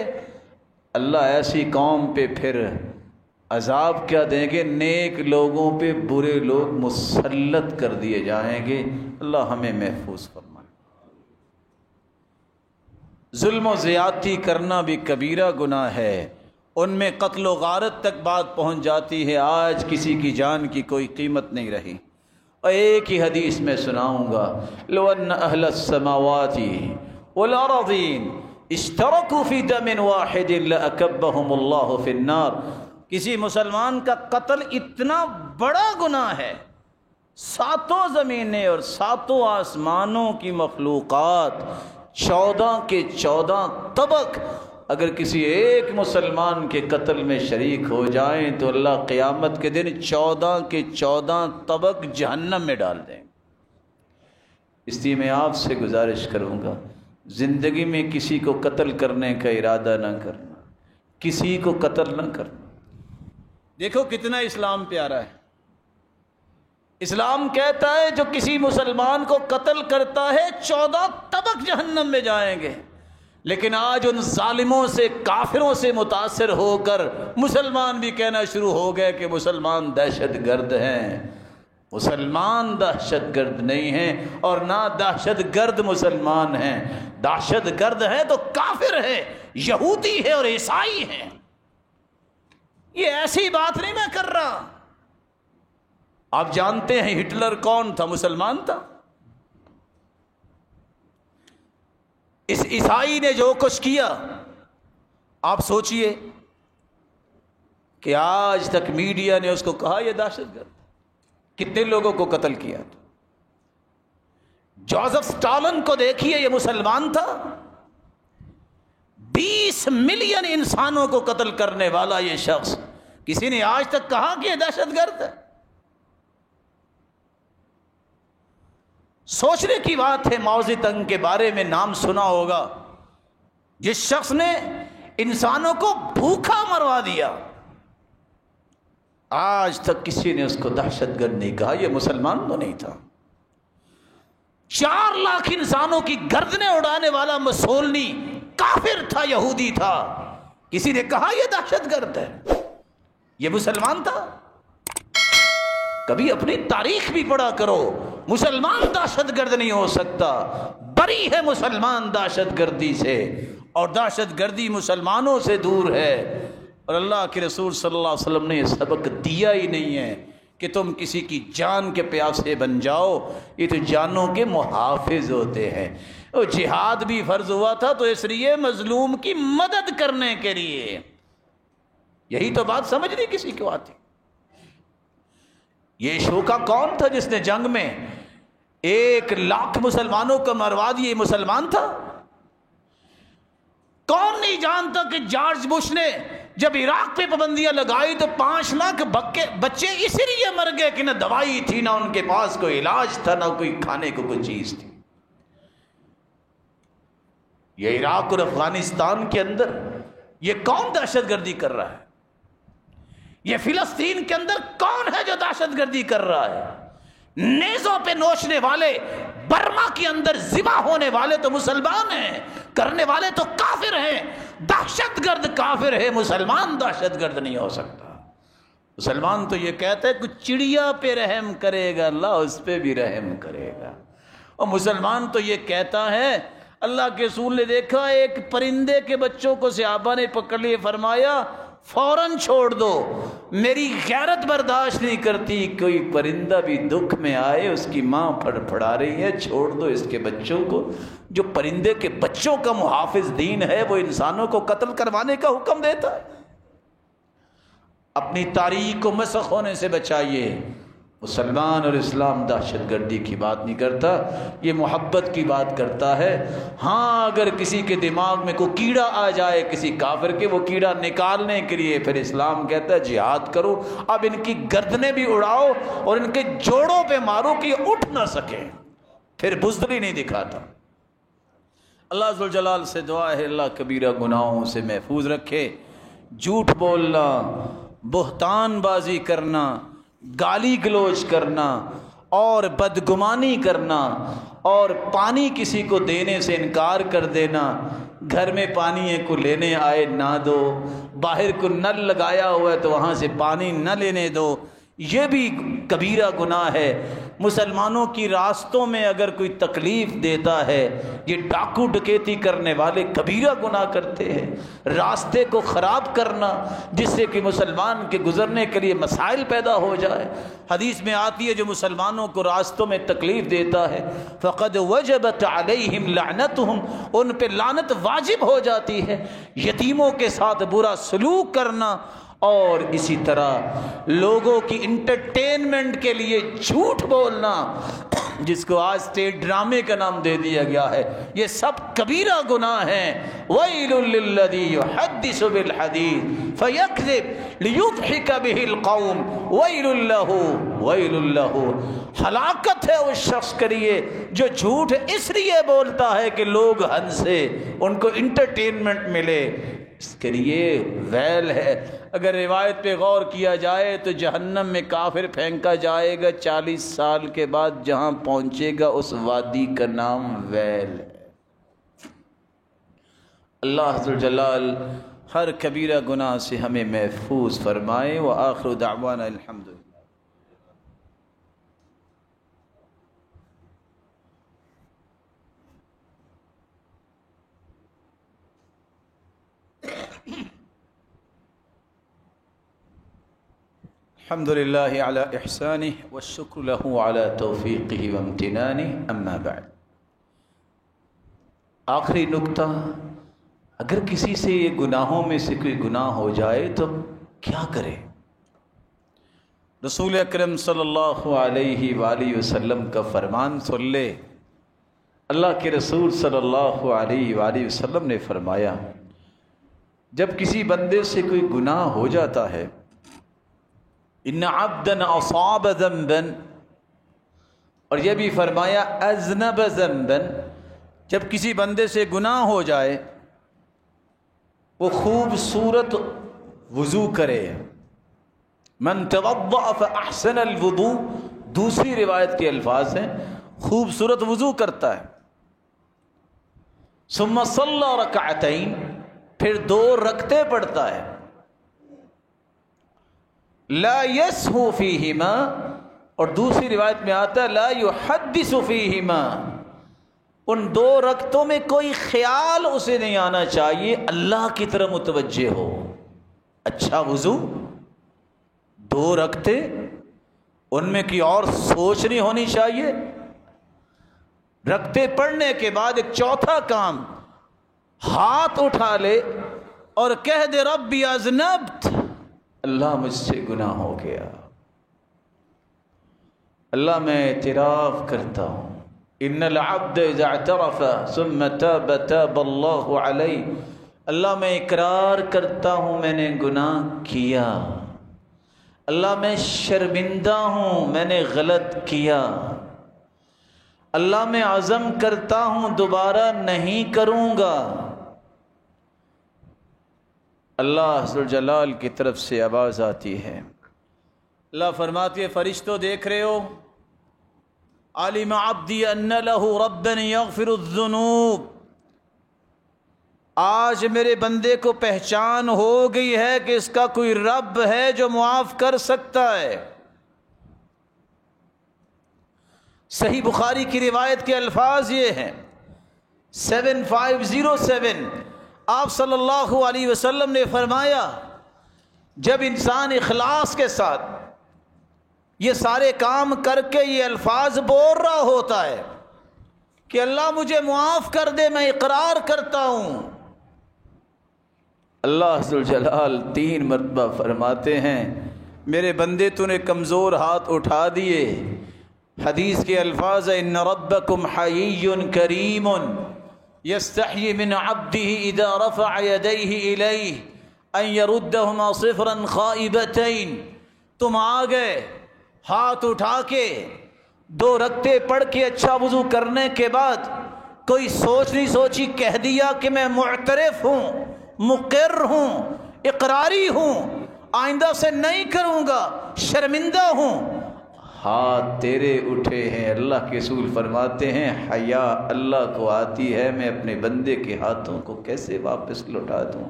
اللہ ایسی قوم پہ پھر عذاب کیا دیں گے، نیک لوگوں پہ برے لوگ مسلط کر دیے جائیں گے۔ اللہ ہمیں محفوظ فرمائے۔ ظلم و زیادتی کرنا بھی کبیرہ گناہ ہے، ان میں قتل و غارت تک بات پہنچ جاتی ہے۔ آج کسی کی جان کی کوئی قیمت نہیں رہی۔ اور ایک ہی حدیث میں سناؤں گا، لو ان اہل السماوات والارضین اشترکوا فی دم واحد لاکبہم اللہ فی النار، کسی مسلمان کا قتل اتنا بڑا گناہ ہے، ساتوں زمینیں اور ساتوں آسمانوں کی مخلوقات، 14 کے 14 طبق اگر کسی ایک مسلمان کے قتل میں شریک ہو جائیں تو اللہ قیامت کے دن 14 کے 14 طبق جہنم میں ڈال دیں۔ اس لیے میں آپ سے گزارش کروں گا، زندگی میں کسی کو قتل کرنے کا ارادہ نہ کرنا، کسی کو قتل نہ کرنا۔ دیکھو کتنا اسلام پیارا ہے۔ اسلام کہتا ہے جو کسی مسلمان کو قتل کرتا ہے 14 طبق جہنم میں جائیں گے، لیکن آج ان ظالموں سے، کافروں سے متاثر ہو کر مسلمان بھی کہنا شروع ہو گئے کہ مسلمان دہشت گرد ہیں۔ مسلمان دہشت گرد نہیں ہیں اور نہ دہشت گرد مسلمان ہیں، دہشت گرد ہے تو کافر ہے، یہودی ہے اور عیسائی ہیں۔ یہ ایسی بات نہیں میں کر رہا۔ آپ جانتے ہیں ہٹلر کون تھا؟ مسلمان تھا۔ اس عیسائی نے جو کچھ کیا، آپ سوچئے کہ آج تک میڈیا نے اس کو کہا یہ دہشت گرد، کتنے لوگوں کو قتل کیا تھا۔ جوزف اسٹالن کو دیکھیے، یہ مسلمان تھا، 20 ملین انسانوں کو قتل کرنے والا یہ شخص، کسی نے آج تک کہا کہ یہ دہشت گرد ہے؟ سوچنے کی بات ہے۔ ماؤ زیدنگ کے بارے میں نام سنا ہوگا، جس شخص نے انسانوں کو بھوکا مروا دیا، آج تک کسی نے اس کو دہشت گرد نہیں کہا۔ یہ مسلمان تو نہیں تھا۔ 4 لاکھ انسانوں کی گردنیں اڑانے والا مسولنی کافر تھا، یہودی تھا، کسی نے کہا یہ دہشت گرد ہے؟ یہ مسلمان تھا؟ کبھی اپنی تاریخ بھی پڑھا کرو۔ مسلمان دہشت گرد نہیں ہو سکتا، بری ہے مسلمان دہشت گردی سے، اور دہشت گردی مسلمانوں سے دور ہے۔ اور اللہ کے رسول صلی اللہ علیہ وسلم نے یہ سبق دیا ہی نہیں ہے کہ تم کسی کی جان کے پیاسے بن جاؤ، یہ تو جانوں کے محافظ ہوتے ہیں۔ اور جہاد بھی فرض ہوا تھا تو اس لیے مظلوم کی مدد کرنے کے لیے، یہی تو بات سمجھ نہیں کسی کو آتی۔ یہ شوکا کون تھا جس نے جنگ میں 1 لاکھ مسلمانوں کو مروا دیا؟ یہ مسلمان تھا؟ کون نہیں جانتا کہ جارج بش نے جب عراق پہ پابندیاں لگائی تو 5 لاکھ بچے اس لیے مر گئے کہ نہ دوائی تھی، نہ ان کے پاس کوئی علاج تھا، نہ کوئی کھانے کو کوئی چیز تھی۔ یہ عراق اور افغانستان کے اندر یہ کون دہشت گردی کر رہا ہے؟ یہ فلسطین کے اندر کون ہے جو دہشت گردی کر رہا ہے؟ نیزوں پہ نوچنے والے، برما کے اندر ذبح ہونے والے تو مسلمان ہیں، کرنے والے تو کافر ہیں۔ دہشت گرد کافر ہے، مسلمان دہشت گرد نہیں ہو سکتا۔ مسلمان تو یہ کہتا ہے کہ چڑیا پہ رحم کرے گا اللہ اس پہ بھی رحم کرے گا، اور مسلمان تو یہ کہتا ہے، اللہ کے رسول نے دیکھا ایک پرندے کے بچوں کو صحابہ نے پکڑ لیے، فرمایا فوراً چھوڑ دو، میری غیرت برداشت نہیں کرتی کوئی پرندہ بھی دکھ میں آئے، اس کی ماں پھڑا رہی ہے، چھوڑ دو اس کے بچوں کو۔ جو پرندے کے بچوں کا محافظ دین ہے وہ انسانوں کو قتل کروانے کا حکم دیتا ہے۔ اپنی تاریخ کو مسخ ہونے سے بچائیے۔ مسلمان اور اسلام دہشت گردی کی بات نہیں کرتا، یہ محبت کی بات کرتا ہے۔ ہاں اگر کسی کے دماغ میں کوئی کیڑا آ جائے کسی کافر کے، وہ کیڑا نکالنے کے لیے پھر اسلام کہتا ہے جہاد کرو، اب ان کی گردنیں بھی اڑاؤ اور ان کے جوڑوں پہ مارو کہ یہ اٹھ نہ سکے، پھر بزدلی نہیں دکھاتا۔ اللہ ذوالجلال سے دعا ہے اللہ کبیرہ گناہوں سے محفوظ رکھے۔ جھوٹ بولنا، بہتان بازی کرنا، گالی گلوچ کرنا اور بدگمانی کرنا اور پانی کسی کو دینے سے انکار کر دینا، گھر میں پانی ہے کو لینے آئے نہ دو، باہر کو نل لگایا ہوا ہے تو وہاں سے پانی نہ لینے دو، یہ بھی کبیرہ گناہ ہے۔ مسلمانوں کی راستوں میں اگر کوئی تکلیف دیتا ہے، یہ ڈاکو ڈکیتی کرنے والے کبیرہ گناہ کرتے ہیں۔ راستے کو خراب کرنا جس سے کہ مسلمان کے گزرنے کے لیے مسائل پیدا ہو جائے۔ حدیث میں آتی ہے جو مسلمانوں کو راستوں میں تکلیف دیتا ہے فقد وجبت علیہم لعنتہم، ان پہ لعنت واجب ہو جاتی ہے۔ یتیموں کے ساتھ برا سلوک کرنا اور اسی طرح لوگوں کی انٹرٹینمنٹ کے لیے جھوٹ بولنا، جس کو آج اسٹیٹ ڈرامے کا نام دے دیا گیا ہے، یہ سب کبیرہ گناہ ہیں۔ وَيْلٌ لِّلَّذِي يُحَدِّثُ بِالْحَدِيثِ فَيَكْذِبُ لِيُضْحِكَ بِهِ الْقَوْمُ وَيْلٌ لَّهُ وَيْلٌ لَّهُ، ہلاکت ہے اس شخص کے لیے جو جھوٹ اس لیے بولتا ہے کہ لوگ ہنسے، ان کو انٹرٹینمنٹ ملے، اس کے لیے ویل ہے۔ اگر روایت پہ غور کیا جائے تو جہنم میں کافر پھینکا جائے گا، 40 سال کے بعد جہاں پہنچے گا اس وادی کا نام ویل ہے۔ اللہ ذوالجلال ہر کبیرہ گناہ سے ہمیں محفوظ فرمائے۔ وآخر دعوانا الحمدللہ۔ الحمد للہ علی احسانہ والشکر لہ علی توفیقہ وامتنانہ، اما بعد۔ آخری نکتہ، اگر کسی سے یہ گناہوں میں سے کوئی گناہ ہو جائے تو کیا کرے؟ رسول اکرم صلی اللہ علیہ وآلہ وسلم کا فرمان سن لے۔ اللہ کے رسول صلی اللہ علیہ وآلہ وسلم نے فرمایا جب کسی بندے سے کوئی گناہ ہو جاتا ہے، ان عبدا اصاب ذنبا، اور یہ بھی فرمایا اذنب ذنبا، جب کسی بندے سے گناہ ہو جائے وہ خوبصورت وضو کرے، من توضأ فاحسن الوضوء، دوسری روایت کے الفاظ ہیں خوبصورت وضو کرتا ہے، ثم صلی رکعتین، پھر 2 رکعتیں پڑھتا ہے، لا یسہو فیہما، اور دوسری روایت میں آتا ہے لا یحدث فیہما، ان 2 رکعتوں میں کوئی خیال اسے نہیں آنا چاہیے، اللہ کی طرف متوجہ ہو۔ اچھا وضو، 2 رکعتیں، ان میں کوئی اور سوچ نہیں ہونی چاہیے۔ رکعتیں پڑھنے کے بعد ایک چوتھا کام، ہاتھ اٹھا لے اور کہہ دے ربی اذنبت، اللہ مجھ سے گناہ ہو گیا، اللہ میں اعتراف کرتا ہوں، ان العبد اذا اعترف ثم تاب تاب اللہ علیہ، اللہ میں اقرار کرتا ہوں میں نے گناہ کیا، اللہ میں شرمندہ ہوں میں نے غلط کیا، اللہ میں عزم کرتا ہوں دوبارہ نہیں کروں گا۔ اللہ ذوالجلال کی طرف سے آواز آتی ہے، اللہ فرماتی ہے فرشتوں دیکھ رہے ہو، علم عبدی ان لہ ربا یغفر الذنوب، آج میرے بندے کو پہچان ہو گئی ہے کہ اس کا کوئی رب ہے جو معاف کر سکتا ہے۔ صحیح بخاری کی روایت کے الفاظ یہ ہیں 7507، آپ صلی اللہ علیہ وسلم نے فرمایا جب انسان اخلاص کے ساتھ یہ سارے کام کر کے یہ الفاظ بول رہا ہوتا ہے کہ اللہ مجھے معاف کر دے، میں اقرار کرتا ہوں، اللہ ذوالجلال 3 مرتبہ فرماتے ہیں میرے بندے تو نے کمزور ہاتھ اٹھا دیے۔ حدیث کے الفاظ ان ربکم حیی کریم یستحیی من عبدہ اذا رفع یدیہ الیہ ان یردہما صفرا خائبتین، تم آ گئے ہاتھ اٹھا کے 2 رکعتیں پڑھ کے اچھا وضو کرنے کے بعد کوئی سوچ نہیں سوچی کہہ دیا کہ میں معترف ہوں، مقر ہوں، اقراری ہوں، آئندہ سے نہیں کروں گا، شرمندہ ہوں، ہاتھ تیرے اٹھے ہیں۔ اللہ کے رسول فرماتے ہیں حیا اللہ کو آتی ہے، میں اپنے بندے کے ہاتھوں کو کیسے واپس لوٹا دوں؟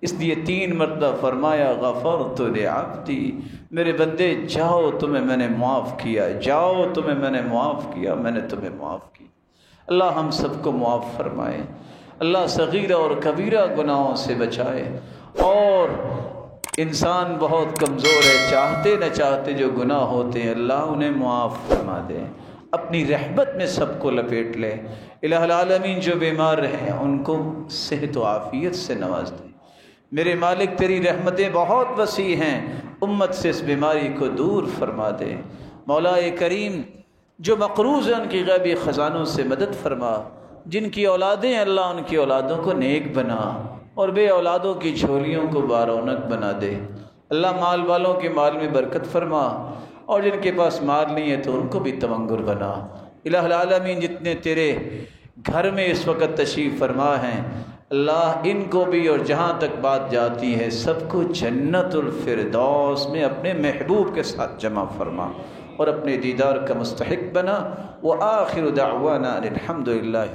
اس لیے 3 مرتبہ فرمایا غفرت لعبدی، میرے بندے جاؤ تمہیں میں نے معاف کیا، جاؤ تمہیں میں نے معاف کیا، میں نے تمہیں معاف کیا۔ اللہ ہم سب کو معاف فرمائے، اللہ صغیرہ اور کبیرہ گناہوں سے بچائے۔ اور انسان بہت کمزور ہے، چاہتے نہ چاہتے جو گناہ ہوتے ہیں اللہ انہیں معاف فرما دے، اپنی رحمت میں سب کو لپیٹ لے۔ الہ العالمین جو بیمار ہیں ان کو صحت و عافیت سے نواز دے۔ میرے مالک تیری رحمتیں بہت وسیع ہیں، امت سے اس بیماری کو دور فرما دے۔ مولا کریم جو مقروض ہیں ان کی غیبی خزانوں سے مدد فرما، جن کی اولادیں ہیں اللہ ان کی اولادوں کو نیک بنا، اور بے اولادوں کی جھولیوں کو بارونق بنا دے۔ اللہ مال والوں کے مال میں برکت فرما، اور جن کے پاس مال نہیں ہے تو ان کو بھی تمنگر بنا۔ الہ العالمین جتنے تیرے گھر میں اس وقت تشریف فرما ہیں اللہ ان کو بھی اور جہاں تک بات جاتی ہے سب کو جنت الفردوس میں اپنے محبوب کے ساتھ جمع فرما اور اپنے دیدار کا مستحق بنا۔ وآخر دعوانا الحمد للہ۔